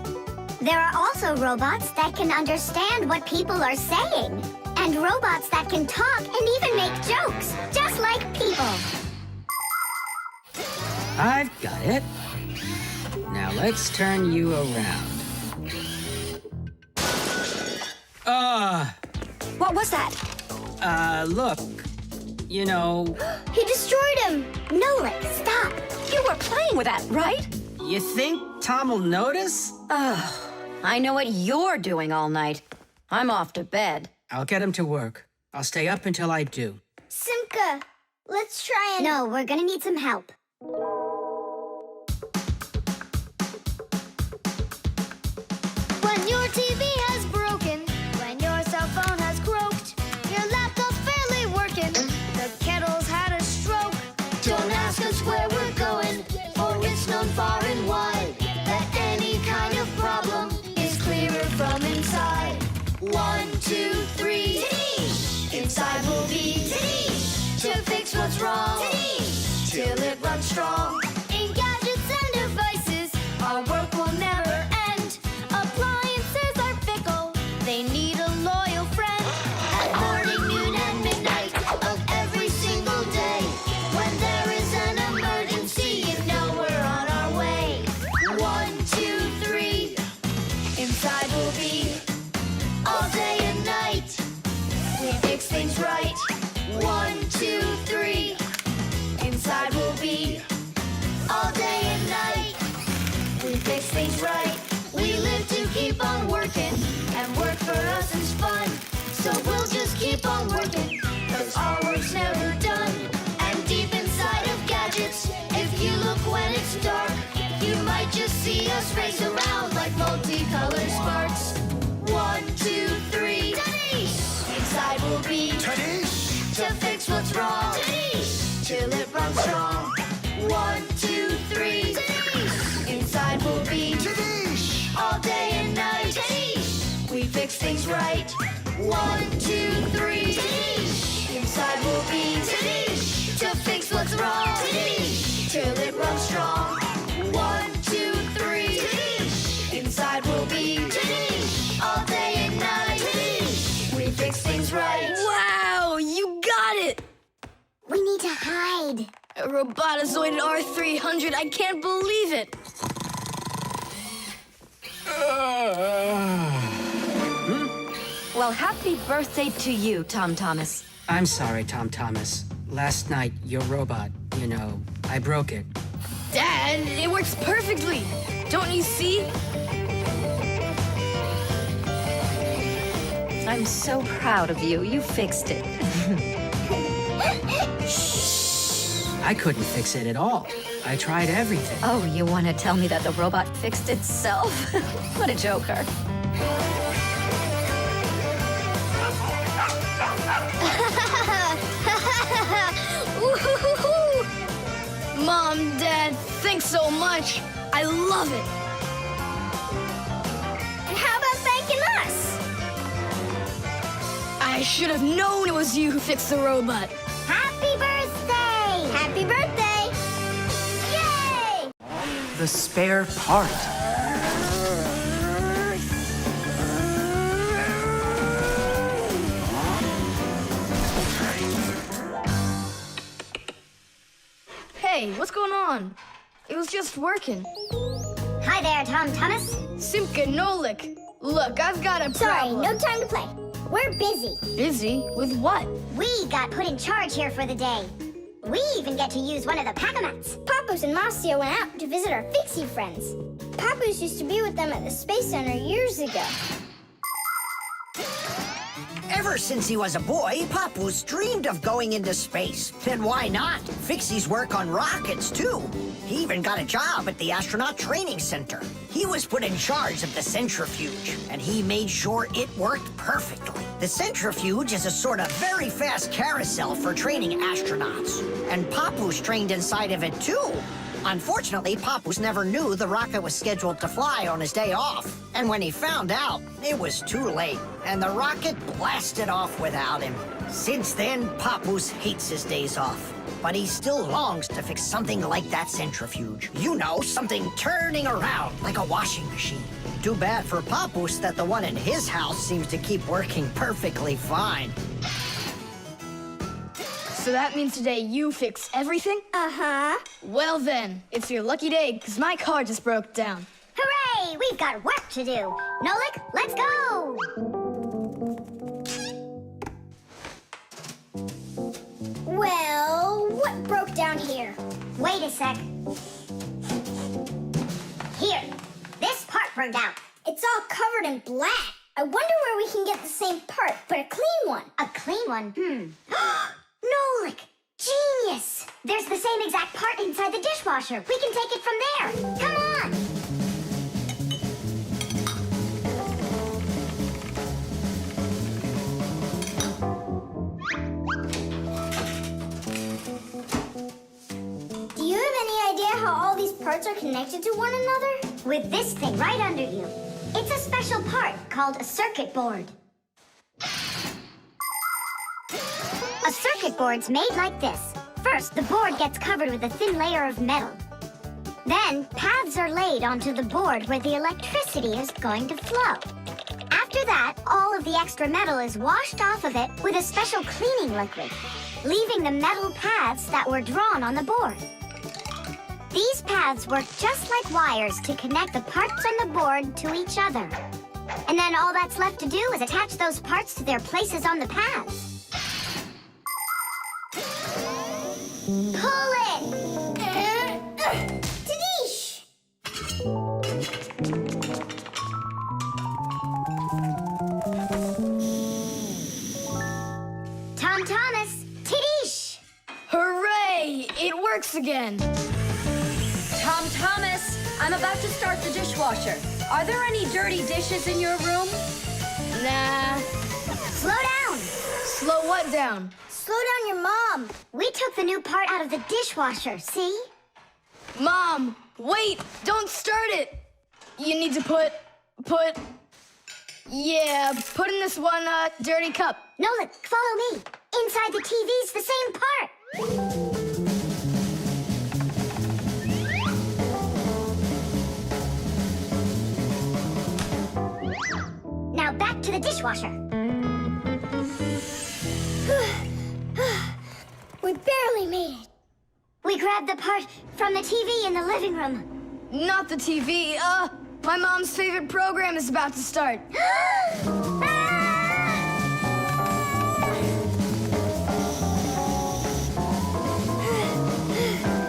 There are also robots that can understand what people are saying, and robots that can talk and even make jokes, just like people. I've got it. Now let's turn you around. What was that? Look. You know, He destroyed him! Nolik, stop! You were playing with that, right? you think Tom will notice? I know what you're doing all night. I'm off to bed. I'll get him to work. I'll stay up until I do. Simka, let's try and... No, we're gonna need some help. When your TV has broken, when your cell phone has croaked, your laptop's barely working, the kettle's had a stroke. Don't ask us where we're going, for it's known far and wide that any kind of problem is clearer from inside. 1, 2, 3. Inside will be to fix what's wrong, till it runs strong. In gadgets and devices, our work will never end. Appliances are fickle, they need a loyal friend. At morning, noon, and midnight of every single day, when there is an emergency, you know we're on our way. 1, 2, 3. Inside will be all day and night. We fix things right. 1, 2, 3. Inside will be all day and night. We fix things right. We live to keep on working, and work for us is fun. So we'll just keep on working, 'cause our work's never done. And deep inside of gadgets, if you look when it's dark, you might just see us race around like multicolored sparks. 1, 2, 3. Inside will be to fix what's wrong, till it runs strong. 1, 2, 3. Inside will be all day and night. We fix things right. 1, 2, 3. Inside will be to fix what's wrong, till it runs strong. 1, 2, 3. Inside will be all day and night. We fix things right. Wow, you got it! We need to hide. A robotizoid R300, I can't believe it! Well, happy birthday to you, Tom Thomas. I'm sorry, Tom Thomas. Last night, your robot, you know, I broke it. Dad, it works perfectly! Don't you see? I'm so proud of you. You fixed it. I couldn't fix it at all. I tried everything. Oh, you want to tell me that the robot fixed itself? What a joker. Mom, Dad, thanks so much. I love it. And how about thanking us? I should have known it was you who fixed the robot. Happy birthday! Happy birthday! Yay! The spare part. Hey, what's going on? It was just working. Hi there, Tom Thomas. Simka and Nolik. Look, I've got a Sorry, problem. no time to play. We're busy. Busy? With what? We got put in charge here for the day. We even get to use one of the pack-a-mats. Papoose and Marcia went out to visit our Fixie friends. Papoose used to be with them at the Space Center years ago. Ever since he was a boy, Papoose dreamed of going into space. And why not? Fixies work on rockets, too. He even got a job at the Astronaut Training Center. He was put in charge of the centrifuge, and he made sure it worked perfectly. The centrifuge is a sort of very fast carousel for training astronauts. And Papoose trained inside of it, too. Unfortunately, Papoose never knew the rocket was scheduled to fly on his day off. And when he found out, it was too late, and the rocket blasted off without him. Since then, Papoose hates his days off. But he still longs to fix something like that centrifuge. You know, something turning around like a washing machine. Too bad for Papoose that the one in his house seems to keep working perfectly fine. So that means today you fix everything? Uh-huh. Well then, it's your lucky day, because my car just broke down. Hooray! We've got work to do. Nolik, let's go! broke down here. Wait a sec. Here, this part burned out. It's all covered in black. I wonder where we can get the same part, but a clean one. A clean one? Nolik! Genius! There's the same exact part inside the dishwasher. We can take it from there. Come on! Do you have any idea how all these parts are connected to one another? With this thing right under you. It's a special part called a circuit board. A circuit board's made like this. First, the board gets covered with a thin layer of metal. Then, paths are laid onto the board where the electricity is going to flow. After that, all of the extra metal is washed off of it with a special cleaning liquid, leaving the metal paths that were drawn on the board. These paths work just like wires to connect the parts on the board to each other. And then all that's left to do is attach those parts to their places on the paths. Pull it! Tadish! Tom Thomas, Tadish! Hooray! It works again. Tom Thomas, I'm about to start the dishwasher. Are there any dirty dishes in your room? Nah. Slow down! Slow what down? Slow down your mom. We took the new part out of the dishwasher, see? Mom, wait! Don't start it! You need to put in this one, dirty cup. Nolik, follow me. Inside the TV's the same part. Now back to the dishwasher. We barely made it. We grabbed the part from the TV in the living room. Not the TV, my mom's favorite program is about to start.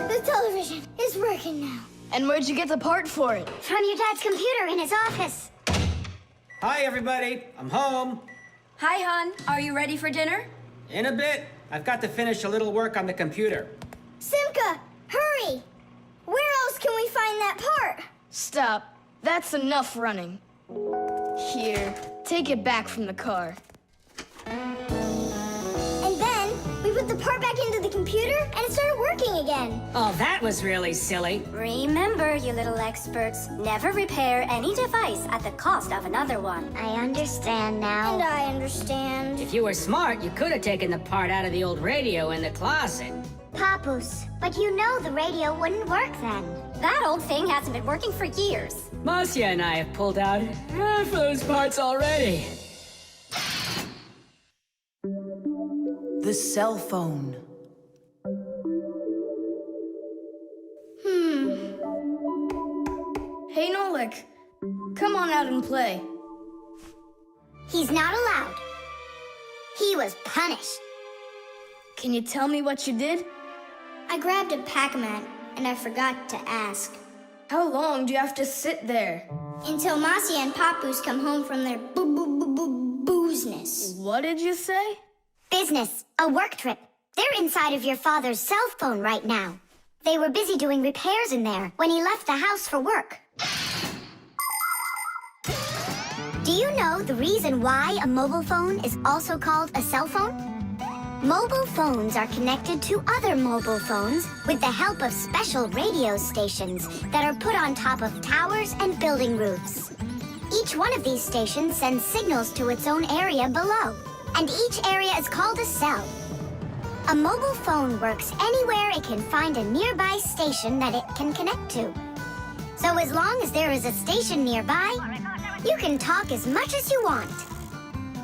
The television is working now. And where'd you get the part for it? From your dad's computer in his office. Hi, everybody. I'm home. Hi, hon. Are you ready for dinner? In a bit. I've got to finish a little work on the computer. Simka, hurry! Where else can we find that part? Stop. That's enough running. Here, take it back from the car. And then we put the part back into the computer and it started working again. Oh, that was really silly. Remember, you little experts, never repair any device at the cost of another one. I understand now. And I understand. If you were smart, you could have taken the part out of the old radio in the closet. Papus, but you know the radio wouldn't work then. That old thing hasn't been working for years. Marcia and I have pulled out half those parts already. The cell phone. Hey, Nolik, come on out and play. He's not allowed. He was punished. Can you tell me what you did? I grabbed a Pac-Man and I forgot to ask. How long do you have to sit there? Until Masi and Papoose come home from their boozness. What did you say? Business, a work trip. They're inside of your father's cell phone right now. They were busy doing repairs in there when he left the house for work. Do you know the reason why a mobile phone is also called a cell phone? Mobile phones are connected to other mobile phones with the help of special radio stations that are put on top of towers and building roofs. Each one of these stations sends signals to its own area below, and each area is called a cell. A mobile phone works anywhere it can find a nearby station that it can connect to. So as long as there is a station nearby, you can talk as much as you want.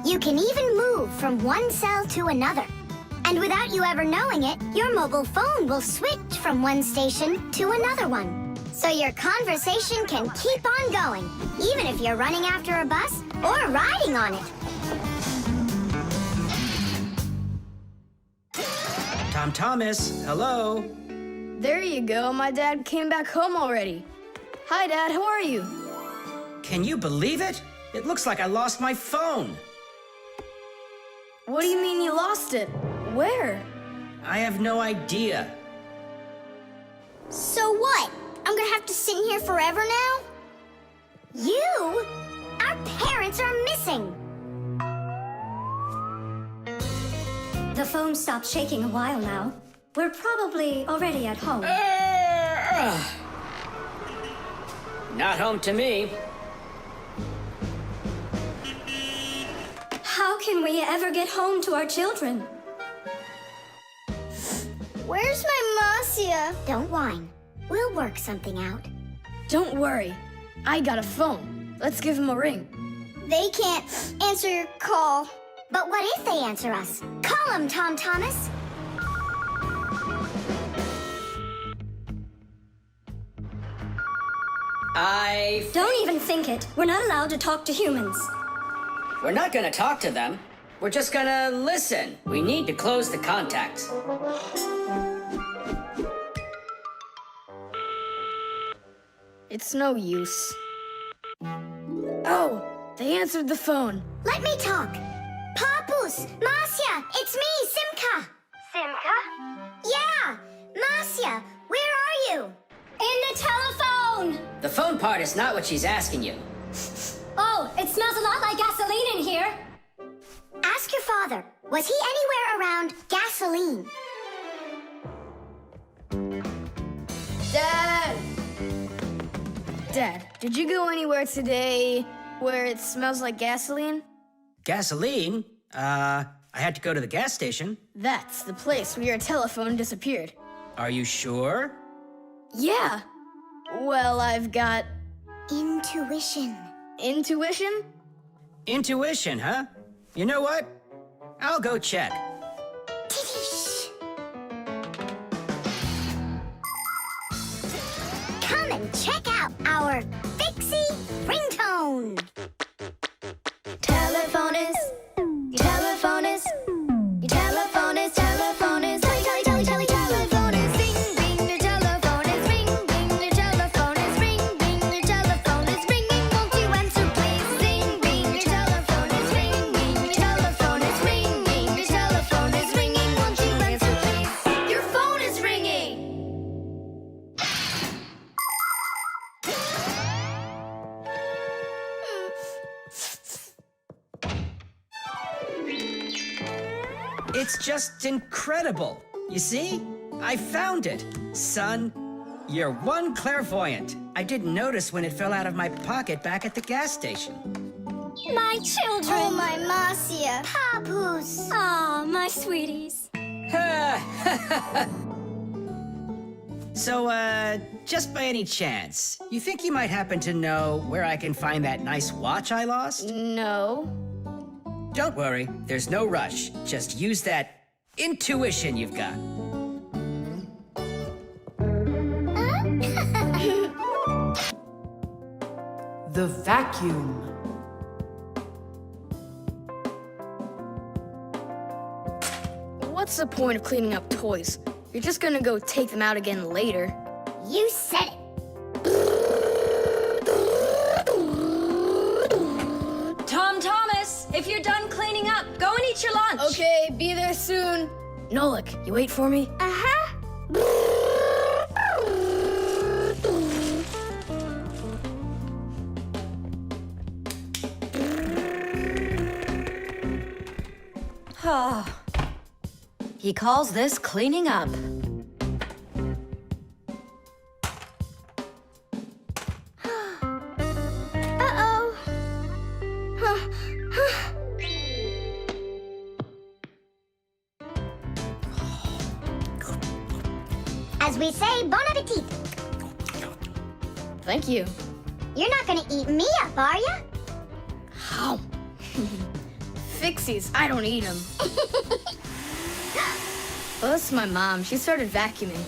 You can even move from one cell to another. And without you ever knowing it, your mobile phone will switch from one station to another one. So your conversation can keep on going, even if you're running after a bus or riding on it. Tom Thomas, hello? There you go, my dad came back home already. Hi, Dad, how are you? Can you believe it? It looks like I lost my phone. What do you mean you lost it? Where? I have no idea. So what? I'm gonna have to sit in here forever now? You? Our parents are missing. The phone stopped shaking a while now. We're probably already at home. Not home to me. How can we ever get home to our children? Where's my Marcia? Don't whine. We'll work something out. Don't worry. I got a phone. Let's give him a ring. They can't answer your call. But what if they answer us? Call them, Tom Thomas. Don't even think it. We're not allowed to talk to humans. We're not gonna talk to them. We're just gonna listen. We need to close the contacts. It's no use. Oh, they answered the phone. Let me talk. Papus, Marcia, it's me, Simka. Simka? Yeah, Marcia, where are you? In the telephone! The phone part is not what she's asking you. Oh, it smells a lot like gasoline in here. Ask your father. Was he anywhere around gasoline? Dad! Dad, did you go anywhere today where it smells like gasoline? Gasoline? I had to go to the gas station. That's the place where your telephone disappeared. Are you sure? Yeah. Well, I've got Intuition. intuition. Intuition, huh? You know what? I'll go check. Tidish. Come and check out our Fixie ringtone. Telephone is, telephone is, telephone is, telephone is, telephone is, ring, ring, your telephone is, ring, ring, your telephone is, ring, ring, your telephone is ringing, won't you answer please? Ring, ring, your telephone is, ring, ring, your telephone is, ring, ring, your telephone is ringing, won't you answer please? Your phone is ringing! It's just incredible. You see? I found it. Son, you're one clairvoyant. I didn't notice when it fell out of my pocket back at the gas station. My children! Oh, my Marcia. Papus. Aw, my sweeties. So, just by any chance, you think you might happen to know where I can find that nice watch I lost? No. Don't worry, there's no rush. Just use that intuition you've got. The vacuum. What's the point of cleaning up toys? You're just gonna go take them out again later. You said it. Tom Thomas, if you're done cleaning up, go and eat your lunch. Okay, be there soon. Nolik, you wait for me? Uh-huh. He calls this cleaning up. Uh-oh. As we say, bon appetit. Thank you. You're not gonna eat me up, are ya? How? Fixies, I don't eat them. Well, that's my mom. She started vacuuming.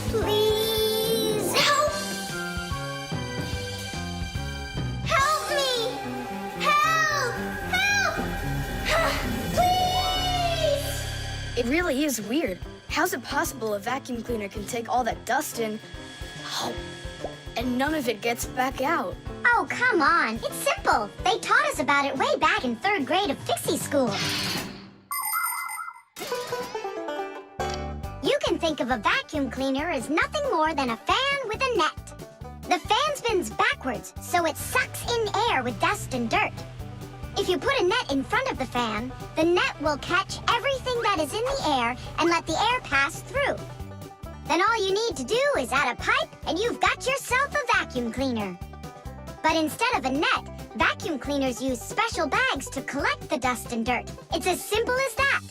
Please help! Help me! Help! really is weird. How's it possible a vacuum cleaner can take all that dust in, and none of it gets back out? Oh, come on. It's simple. They taught us about it way back in 3rd grade of Fixie school. You can think of a vacuum cleaner as nothing more than a fan with a net. The fan spins backwards, so it sucks in air with dust and dirt. If you put a net in front of the fan, the net will catch everything that is in the air and let the air pass through. Then all you need to do is add a pipe and you've got yourself a vacuum cleaner. But instead of a net, vacuum cleaners use special bags to collect the dust and dirt. It's as simple as that.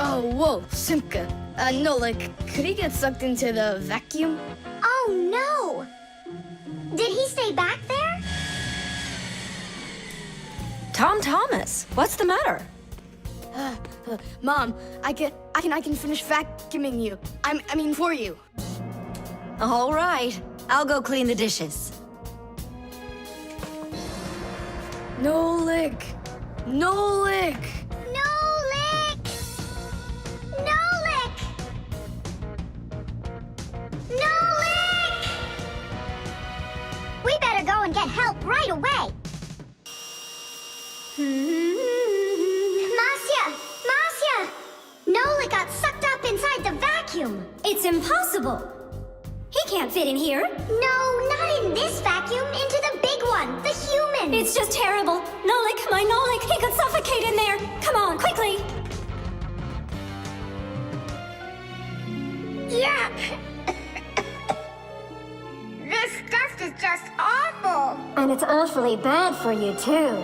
Oh, whoa, Simka. Nolik, could he get sucked into the vacuum? Oh, no! Did he stay back there? Tom Thomas, what's the matter? Mom, I can finish vacuuming you. I mean for you. All right, I'll go clean the dishes. Nolik! Nolik! Nolik! Nolik! Nolik! We better go and get help right away. Masya! Nolik got sucked up inside the vacuum. It's impossible. He can't fit in here. No, not in this vacuum. Into the big one, the human. It's just terrible. Nolik, my Nolik, he could suffocate in there. Come on, quickly. Yeah. This dust is just awful. And it's awfully bad for you, too.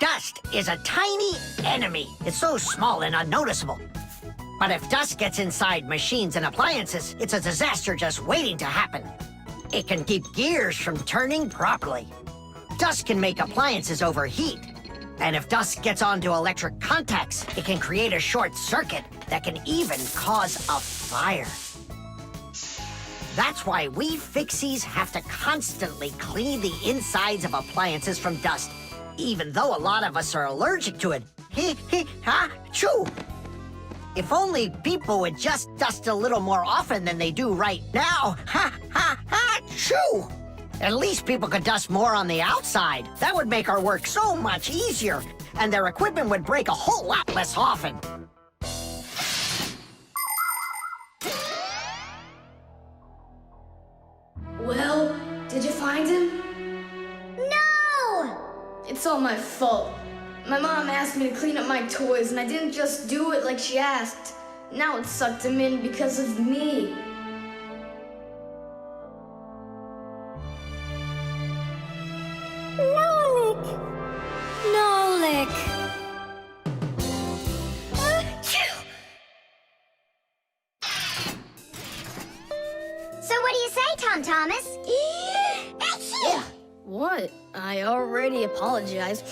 Dust is a tiny enemy. It's so small and unnoticeable. But if dust gets inside machines and appliances, it's a disaster just waiting to happen. It can keep gears from turning properly. Dust can make appliances overheat. And if dust gets onto electric contacts, it can create a short circuit that can even cause a fire. That's why we Fixies have to constantly clean the insides of appliances from dust, even though a lot of us are allergic to it. Choo! If only people would just dust a little more often than they do right now. Choo! At least people could dust more on the outside. That would make our work so much easier, and their equipment would break a whole lot less often. Well, did you find him? No! It's all my fault. My mom asked me to clean up my toys, and I didn't just do it like she asked. Now it sucked him in because of me. Nolik! Nolik! So what do you say, Tom Thomas? What? I already apologized,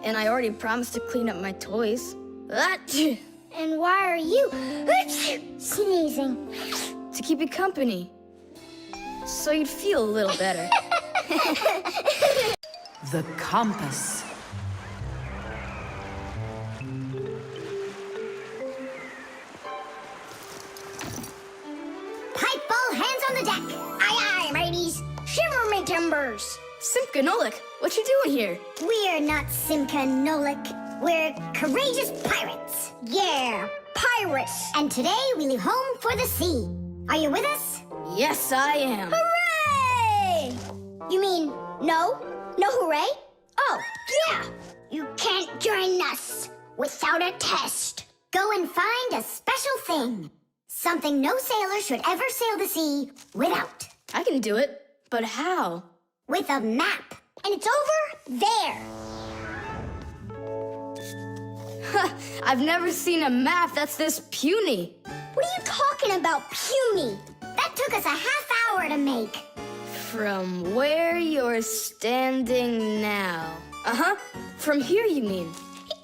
and I already promised to clean up my toys. And why are you sneezing? To keep you company, so you'd feel a little better. The compass. Pipe ball, hands on the deck. Aye, aye, mateys. Shiver me timbers. Simka, Nolik, what you doing here? We're not Simka and Nolik. We're courageous pirates. Yeah, pirates. And today we leave home for the sea. Are you with us? Yes, I am. Hooray! You mean no? No hooray? Oh, yeah. You can't join us without a test. Go and find a special thing. Something no sailor should ever sail the sea without. I can do it, but how? With a map. And it's over there. I've never seen a map that's this puny. What are you talking about, puny? That took us a half hour to make. From where you're standing now. Uh-huh. From here, you mean?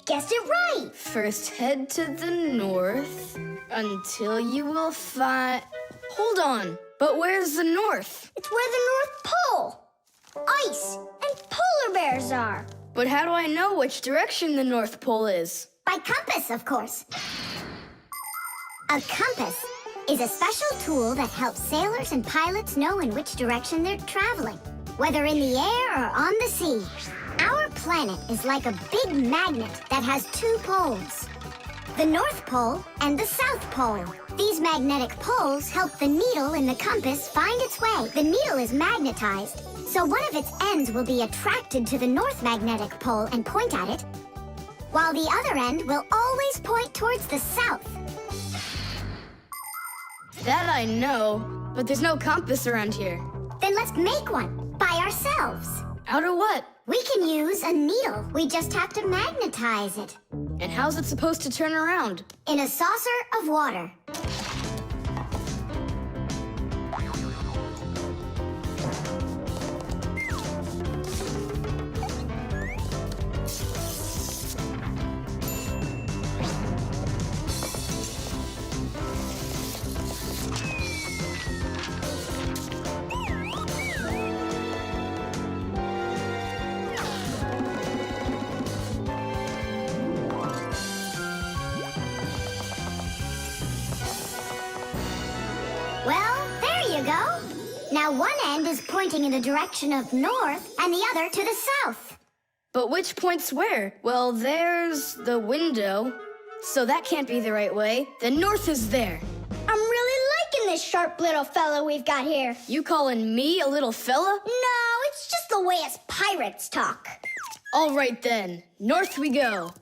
Guessed it right. First head to the north until you will find... Hold on. But where's the north? It's where the North Pole, ice, and polar bears are. But how do I know which direction the North Pole is? By compass, of course. A compass is a special tool that helps sailors and pilots know in which direction they're traveling, whether in the air or on the sea. Our planet is like a big magnet that has two poles, the North Pole and the South Pole. These magnetic poles help the needle in the compass find its way. The needle is magnetized, so one of its ends will be attracted to the North magnetic pole and point at it, while the other end will always point towards the South. That I know, but there's no compass around here. Then let's make one by ourselves. Out of what? We can use a needle. We just have to magnetize it. And how's it supposed to turn around? In a saucer of water. Well, there you go. Now one end is pointing in the direction of north and the other to the south. But which points where? Well, there's the window, so that can't be the right way. The north is there. I'm really liking this sharp little fella we've got here. You calling me a little fella? No, it's just the way us pirates talk. All right then, north we go.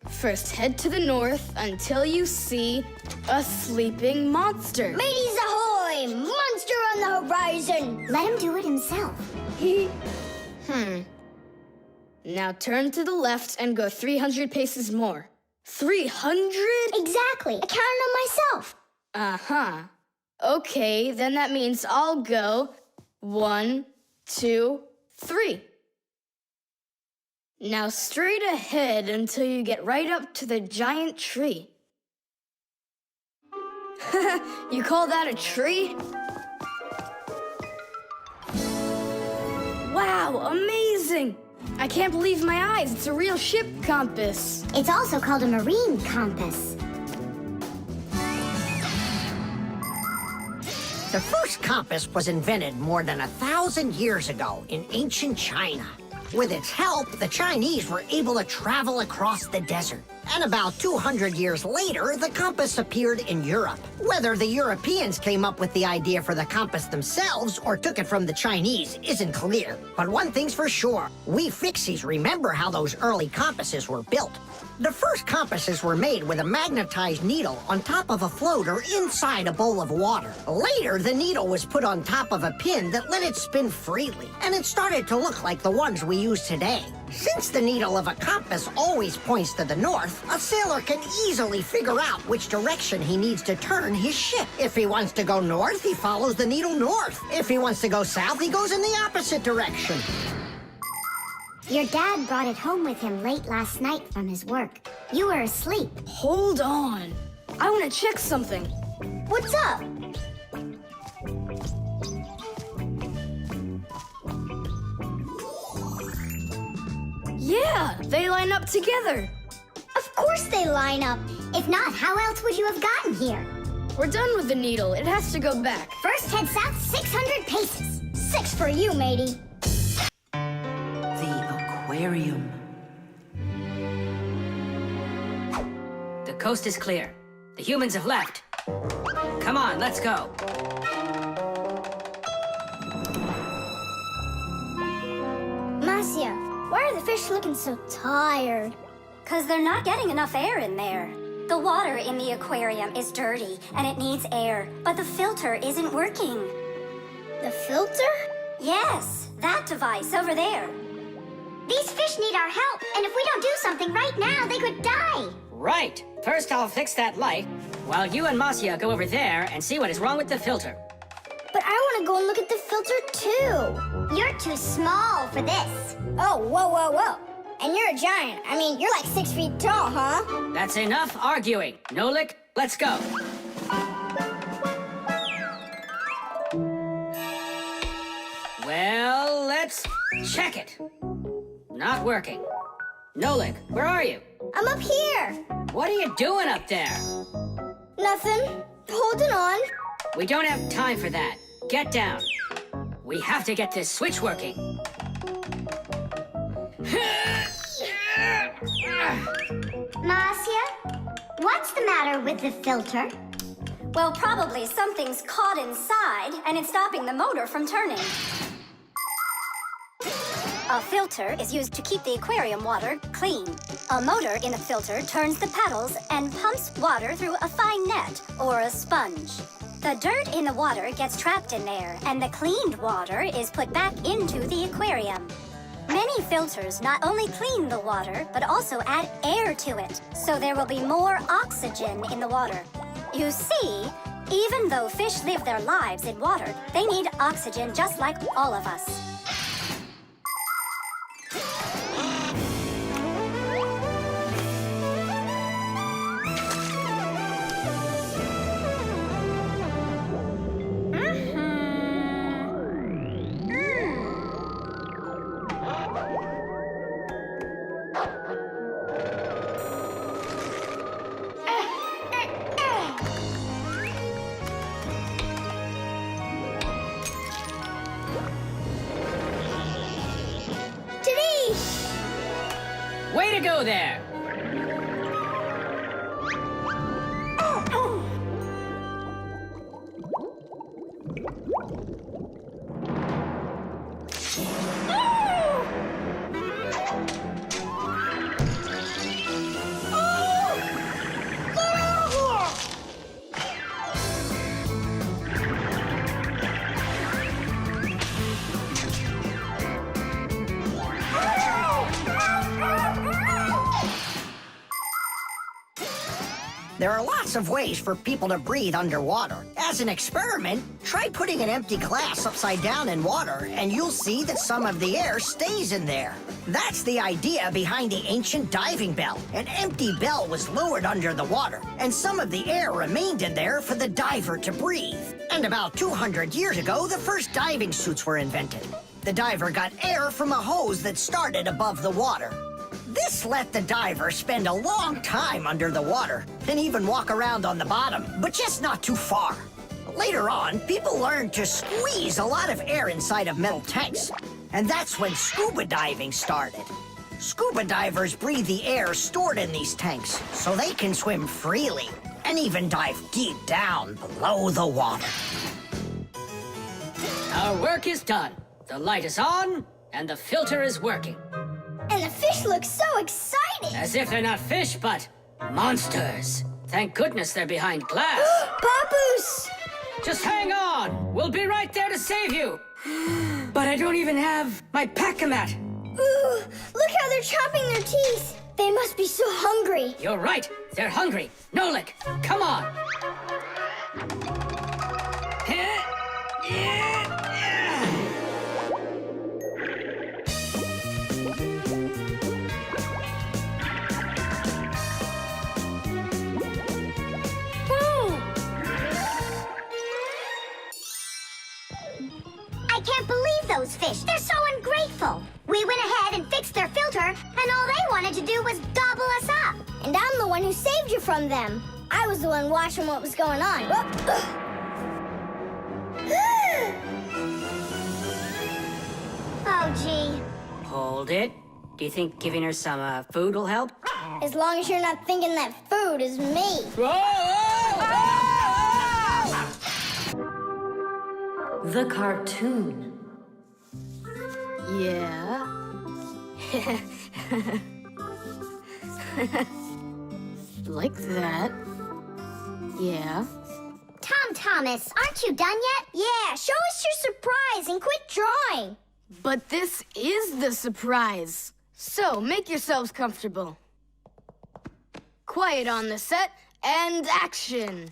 First head to the north until you see a sleeping monster. Mateys ahoy! Monster on the horizon! Let him do it himself. Now turn to the left and go 300 paces more. 300? Exactly. I counted on myself. Uh-huh. Okay, then that means I'll go 1, 2, 3. Now straight ahead until you get right up to the giant tree. You call that a tree? Wow, amazing! I can't believe my eyes. It's a real ship compass. It's also called a marine compass. The first compass was invented more than 1,000 years ago in ancient China. With its help, the Chinese were able to travel across the desert. And about 200 years later, the compass appeared in Europe. Whether the Europeans came up with the idea for the compass themselves or took it from the Chinese isn't clear. But one thing's for sure, we Fixies remember how those early compasses were built. The first compasses were made with a magnetized needle on top of a floater inside a bowl of water. Later, the needle was put on top of a pin that let it spin freely, and it started to look like the ones we use today. Since the needle of a compass always points to the north, a sailor can easily figure out which direction he needs to turn his ship. If he wants to go north, he follows the needle north. If he wants to go south, he goes in the opposite direction. Your dad brought it home with him late last night from his work. You were asleep. Hold on. I want to check something. What's up? Yeah, they line up together. Of course they line up. If not, how else would you have gotten here? We're done with the needle. It has to go back. First head south 600 paces. 6 for you, matey. The aquarium. The coast is clear. The humans have left. Come on, let's go. Marcia, why are the fish looking so tired? 'Cause they're not getting enough air in there. The water in the aquarium is dirty and it needs air, but the filter isn't working. The filter? Yes, that device over there. These fish need our help, and if we don't do something right now, they could die. Right. First, I'll fix that light, while you and Marcia go over there and see what is wrong with the filter. But I want to go and look at the filter too. You're too small for this. Oh, whoa, whoa, whoa. And you're a giant. I mean, you're like 6 feet tall, huh? That's enough arguing. Nolik, let's go. Well, let's check it. Not working. Nolik, where are you? I'm up here. What are you doing up there? Nothing. Holding on. We don't have time for that. Get down. We have to get this switch working. Marcia, what's the matter with the filter? Well, probably something's caught inside, and it's stopping the motor from turning. A filter is used to keep the aquarium water clean. A motor in the filter turns the paddles and pumps water through a fine net or a sponge. The dirt in the water gets trapped in there, and the cleaned water is put back into the aquarium. Many filters not only clean the water, but also add air to it, so there will be more oxygen in the water. You see, even though fish live their lives in water, they need oxygen just like all of us. Way to go there! There are lots of ways for people to breathe underwater. As an experiment, try putting an empty glass upside down in water, and you'll see that some of the air stays in there. That's the idea behind the ancient diving bell. An empty bell was lowered under the water, and some of the air remained in there for the diver to breathe. And about 200 years ago, the first diving suits were invented. The diver got air from a hose that started above the water. This let the diver spend a long time under the water and even walk around on the bottom, but just not too far. Later on, people learned to squeeze a lot of air inside of metal tanks, and that's when scuba diving started. Scuba divers breathe the air stored in these tanks so they can swim freely and even dive deep down below the water. Our work is done. The light is on, and the filter is working. And the fish look so excited! As if they're not fish, but monsters. Thank goodness they're behind glass. Papoose! Just hang on. We'll be right there to save you. But I don't even have my pack-a-mat. Ooh, look how they're chopping their teeth. They must be so hungry. You're right. They're hungry. Nolik, come on. I can't believe those fish. They're so ungrateful. We went ahead and fixed their filter, and all they wanted to do was gobble us up. And I'm the one who saved you from them. I was the one watching what was going on. Oh, gee. Hold it. Do you think giving her some food will help? As long as you're not thinking that food is me. The cartoon. Yeah. Like that. Yeah. Tom Thomas, aren't you done yet? Yeah, show us your surprise and quit drawing. But this is the surprise. So make yourselves comfortable. Quiet on the set and action.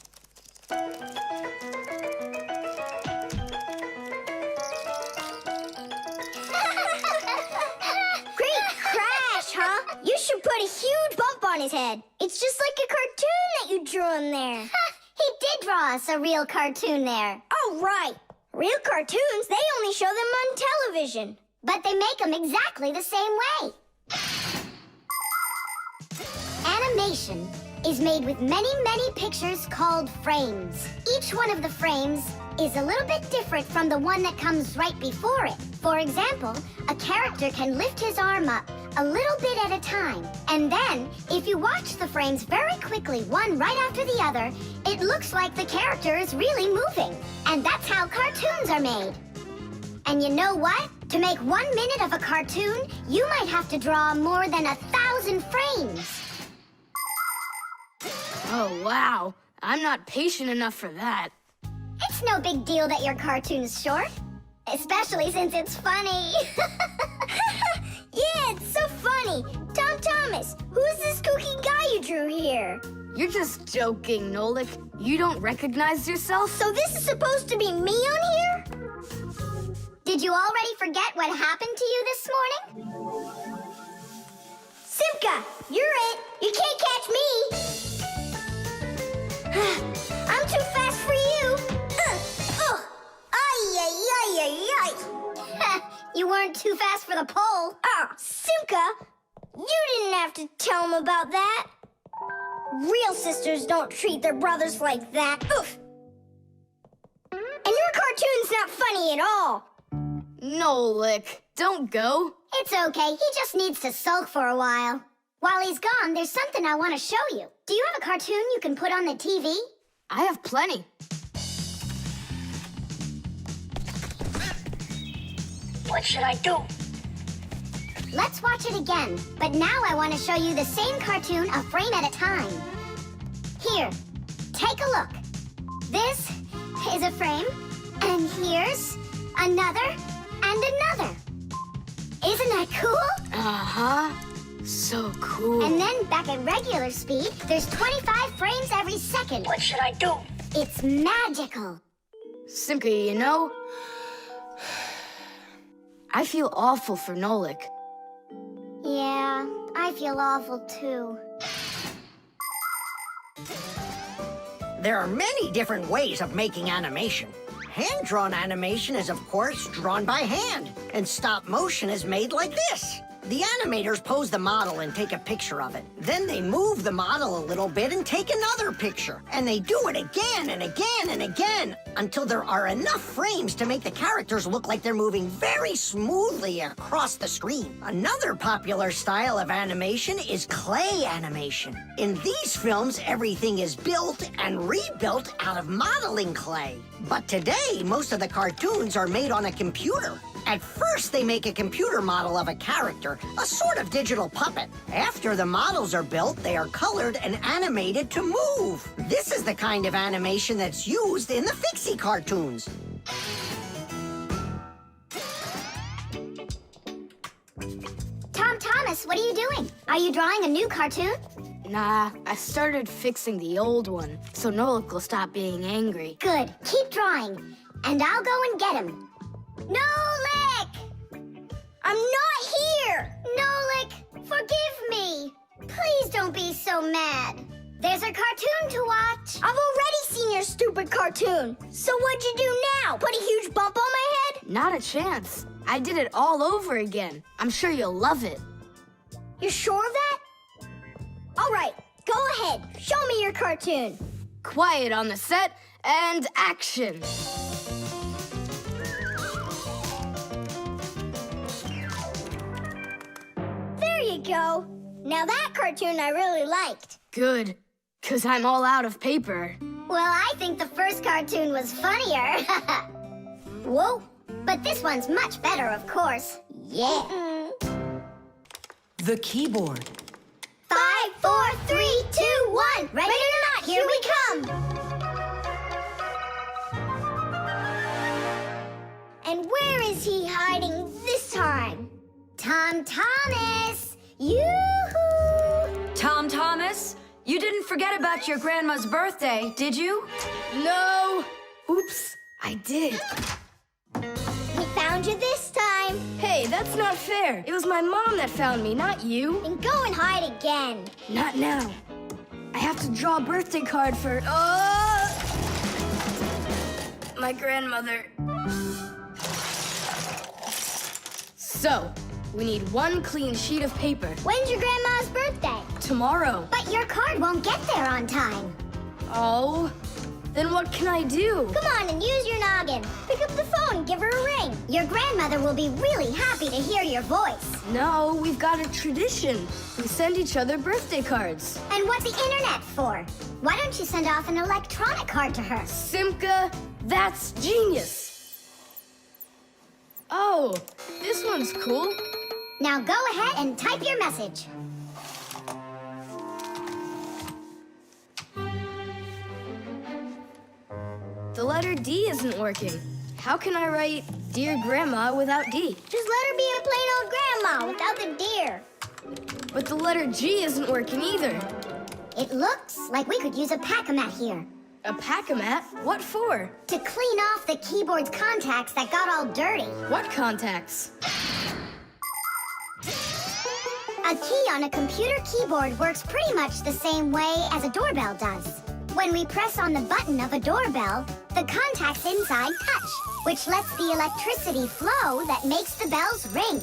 You should put a huge bump on his head. It's just like a cartoon that you drew him there. He did draw us a real cartoon there. Oh, right. Real cartoons, they only show them on television. But they make them exactly the same way. animation is made with many, many pictures called frames. Each one of the frames is a little bit different from the one that comes right before it. For example, a character can lift his arm up a little bit at a time. And then, if you watch the frames very quickly, one right after the other, it looks like the character is really moving. And that's how cartoons are made. And you know what? To make 1 minute of a cartoon, you might have to draw more than 1,000 frames. Oh, wow. I'm not patient enough for that. It's no big deal that your cartoon's short, especially since it's funny. Yeah, it's so funny. Tom Thomas, who's this kooky guy you drew here? You're just joking, Nolik. You don't recognize yourself? So this is supposed to be me on here? Did you already forget what happened to you this morning? Simka, you're it. You can't catch me. I'm too fast for you. Ay, ay, ay, ay, ay. You weren't too fast for the pole. Ah, Simka, you didn't have to tell him about that. Real sisters don't treat their brothers like that. Oof. And your cartoon's not funny at all. Nolik, don't go. It's okay. He just needs to sulk for a while. While he's gone, there's something I want to show you. Do you have a cartoon you can put on the TV? I have plenty. What should I do? Let's watch it again. But now I want to show you the same cartoon a frame at a time. Here, take a look. This is a frame, and here's another and another. Isn't that cool? Uh-huh. So cool. And then back at regular speed, there's 25 frames every second. What should I do? It's magical. Simka, you know, I feel awful for Nolik. Yeah, I feel awful too. There are many different ways of making animation. Hand-drawn animation is, of course, drawn by hand, and stop motion is made like this. The animators pose the model and take a picture of it. Then they move the model a little bit and take another picture. And they do it again and again and again until there are enough frames to make the characters look like they're moving very smoothly across the screen. Another popular style of animation is clay animation. In these films, everything is built and rebuilt out of modeling clay. But today, most of the cartoons are made on a computer. At first, they make a computer model of a character, a sort of digital puppet. After the models are built, they are colored and animated to move. This is the kind of animation that's used in the Fixie cartoons. Tom Thomas, what are you doing? Are you drawing a new cartoon? Nah, I started fixing the old one, so Nolik will stop being angry. Good. Keep drawing, and I'll go and get him. Nolik! I'm not here. Nolik, forgive me. Please don't be so mad. There's a cartoon to watch. I've already seen your stupid cartoon. So what'd you do now? Put a huge bump on my head? Not a chance. I did it all over again. I'm sure you'll love it. You're sure of that? All right, go ahead. Show me your cartoon. Quiet on the set, and action. There you go. Now that cartoon I really liked. Good, 'cause I'm all out of paper. Well, I think the first cartoon was funnier. Whoa. But this one's much better, of course. Yeah. The keyboard. 5, 4, 3, 2, 1. Ready or not, here we come. And where is he hiding this time? Tom Thomas! Yoo-hoo! Tom Thomas, you didn't forget about your grandma's birthday, did you? No! Oops, I did. We found you this time. Hey, that's not fair. It was my mom that found me, not you. And go and hide again. Not now. I have to draw a birthday card for... my grandmother. So, we need one clean sheet of paper. When's your grandma's birthday? tomorrow. But your card won't get there on time. Oh, then what can I do? Come on and use your noggin. Pick up the phone, give her a ring. Your grandmother will be really happy to hear your voice. No, we've got a tradition. We send each other birthday cards. And what's the internet for? Why don't you send off an electronic card to her? Simka, that's genius. Oh, this one's cool. Now go ahead and type your message. The letter D isn't working. How can I write Dear Grandma without D? Just let her be a plain old grandma without the deer. But the letter G isn't working either. It looks like we could use a pack-a-mat here. A pack-a-mat? What for? To clean off the keyboard's contacts that got all dirty. What contacts? A key on a computer keyboard works pretty much the same way as a doorbell does. When we press on the button of a doorbell, the contacts inside touch, which lets the electricity flow that makes the bells ring.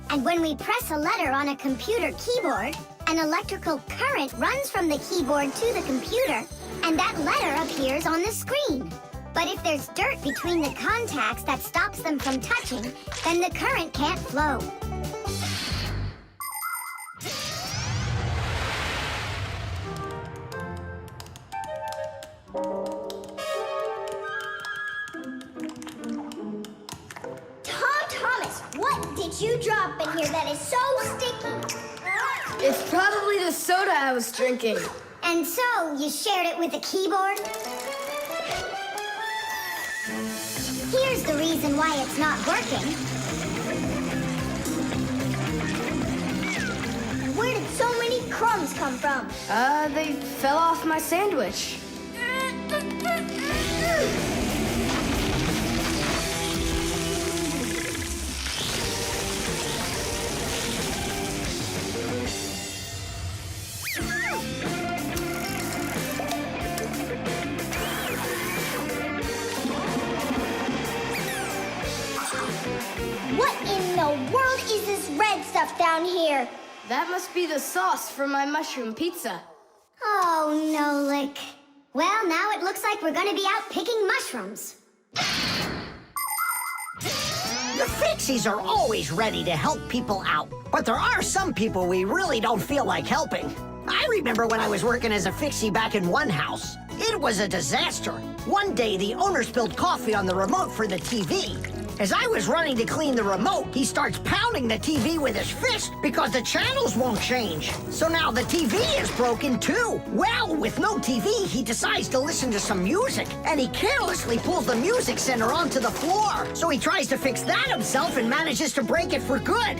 And when we press a letter on a computer keyboard, an electrical current runs from the keyboard to the computer, and that letter appears on the screen. But if there's dirt between the contacts that stops them from touching, then the current can't flow. What did you drop in here that is so sticky? It's probably the soda I was drinking. And so, you shared it with the keyboard? Here's the reason why it's not working. Where did so many crumbs come from? They fell off my sandwich. What in the world is this red stuff down here? That must be the sauce for my mushroom pizza. Oh, Nolik. Well, now it looks like we're gonna be out picking mushrooms. The Fixies are always ready to help people out, but there are some people we really don't feel like helping. I remember when I was working as a Fixie back in one house. It was a disaster. One day, the owner spilled coffee on the remote for the TV. As I was running to clean the remote, he starts pounding the TV with his fist because the channels won't change. So now the TV is broken too. Well, with no TV, he decides to listen to some music, and he carelessly pulls the music center onto the floor. So he tries to fix that himself and manages to break it for good.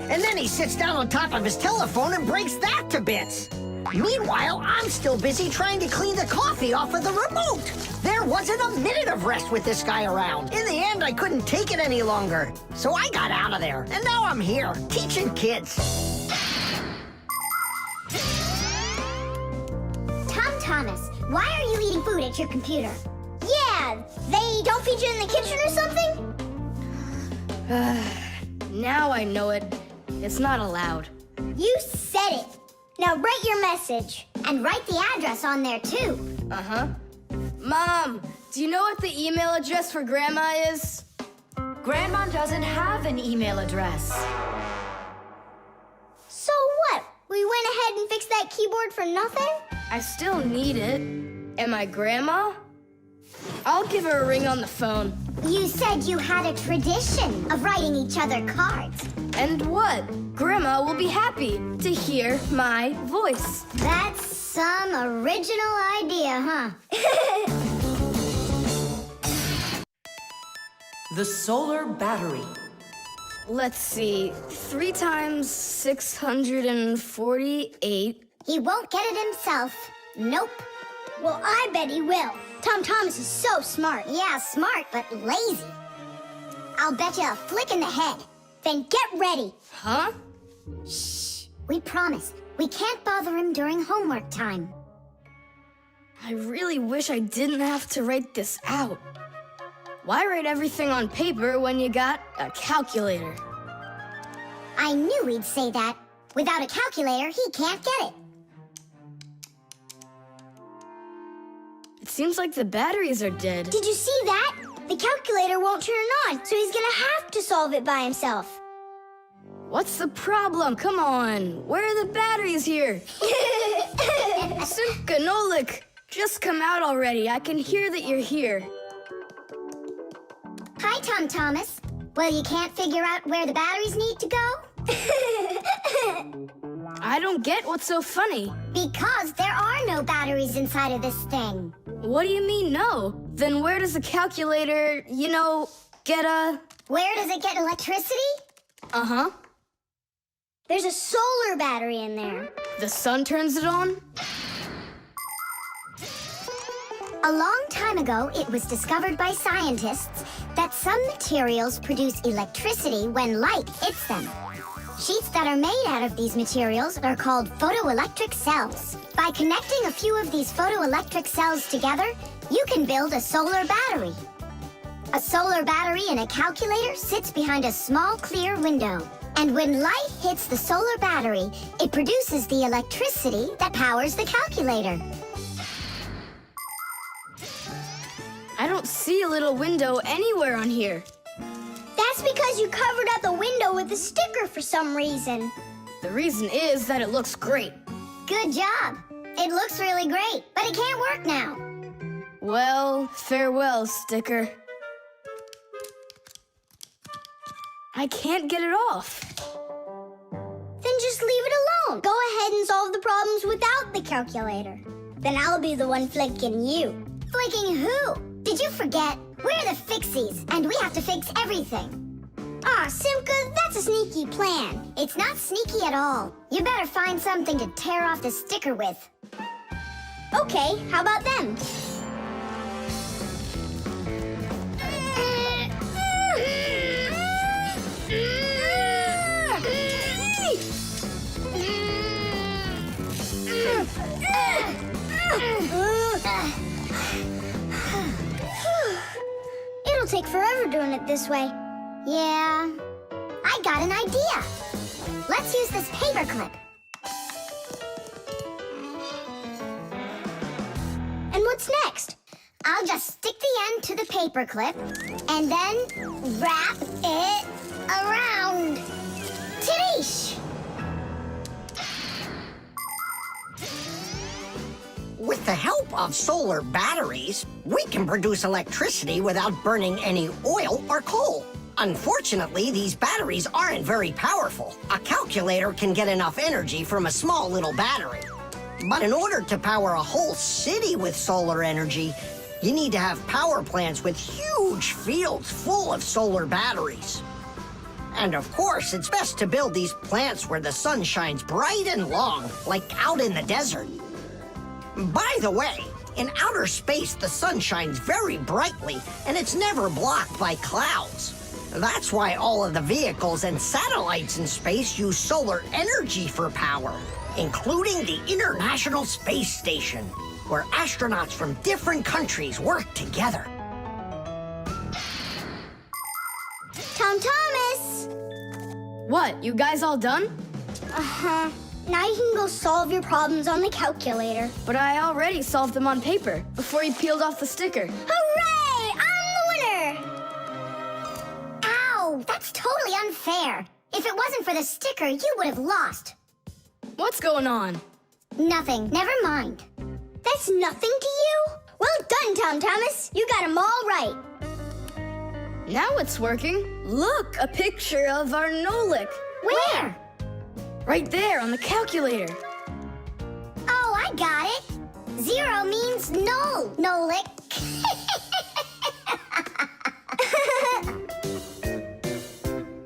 And then he sits down on top of his telephone and breaks that to bits. Meanwhile, I'm still busy trying to clean the coffee off of the remote. There wasn't a minute of rest with this guy around. In the end, I couldn't take it any longer. So I got out of there, and now I'm here, teaching kids. Tom Thomas, why are you eating food at your computer? Yeah, they don't feed you in the kitchen or something? Now I know it. It's not allowed. You said it. Now write your message. And write the address on there, too. Uh-huh. Mom, do you know what the email address for Grandma is? Grandma doesn't have an email address. So what? We went ahead and fixed that keyboard for nothing? I still need it. Am I Grandma? I'll give her a ring on the phone. You said you had a tradition of writing each other cards. And what? Grandma will be happy to hear my voice. That's some original idea, huh? The solar battery. Let's see. 3 times 648. He won't get it himself. Nope. Well, I bet he will. Tom Thomas is so smart. Yeah, smart, but lazy. I'll bet you a flick in the head. Then get ready. Huh? Shh. We promise. We can't bother him during homework time. I really wish I didn't have to write this out. Why write everything on paper when you got a calculator? I knew he'd say that. Without a calculator, he can't get it. It seems like the batteries are dead. Did you see that? The calculator won't turn on, so he's gonna have to solve it by himself. What's the problem? Come on. Where are the batteries here? Simka, Nolik, just come out already. I can hear that you're here. Hi, Tom Thomas. Well, you can't figure out where the batteries need to go? I don't get what's so funny. Because there are no batteries inside of this thing. What do you mean, no? Then where does the calculator, get a... Where does it get electricity? Uh-huh. There's a solar battery in there. The sun turns it on? A long time ago, it was discovered by scientists that some materials produce electricity when light hits them. Sheets that are made out of these materials are called photoelectric cells. By connecting a few of these photoelectric cells together, you can build a solar battery. A solar battery in a calculator sits behind a small clear window. And when light hits the solar battery, it produces the electricity that powers the calculator. I don't see a little window anywhere on here. That's because you covered up the window with a sticker for some reason. The reason is that it looks great. Good job. It looks really great, but it can't work now. Well, farewell, sticker. I can't get it off. Then just leave it alone. Go ahead and solve the problems without the calculator. Then I'll be the one flicking you. Flicking who? Did you forget? We're the Fixies, and we have to fix everything. Ah, Simka, that's a sneaky plan. It's not sneaky at all. You better find something to tear off the sticker with. Okay, how about them? It'll take forever doing it this way. Yeah, I got an idea. Let's use this paper clip. And what's next? I'll just stick the end to the paper clip and then wrap it around. Tidish! With the help of solar batteries, we can produce electricity without burning any oil or coal. Unfortunately, these batteries aren't very powerful. A calculator can get enough energy from a small little battery. But in order to power a whole city with solar energy, you need to have power plants with huge fields full of solar batteries. And of course, it's best to build these plants where the sun shines bright and long, like out in the desert. By the way, in outer space, the sun shines very brightly, and it's never blocked by clouds. That's why all of the vehicles and satellites in space use solar energy for power, including the International Space Station, where astronauts from different countries work together. Tom Thomas! What, you guys all done? Uh-huh. Now you can go solve your problems on the calculator. But I already solved them on paper before you peeled off the sticker. Hooray! I'm the winner! Ow, that's totally unfair. If it wasn't for the sticker, you would have lost. What's going on? Nothing, never mind. That's nothing to you? Well done, Tom Thomas. You got them all right. Now it's working. Look, a picture of our Nolik. Where? Right there on the calculator. Oh, I got it. 0 means null, Nolik.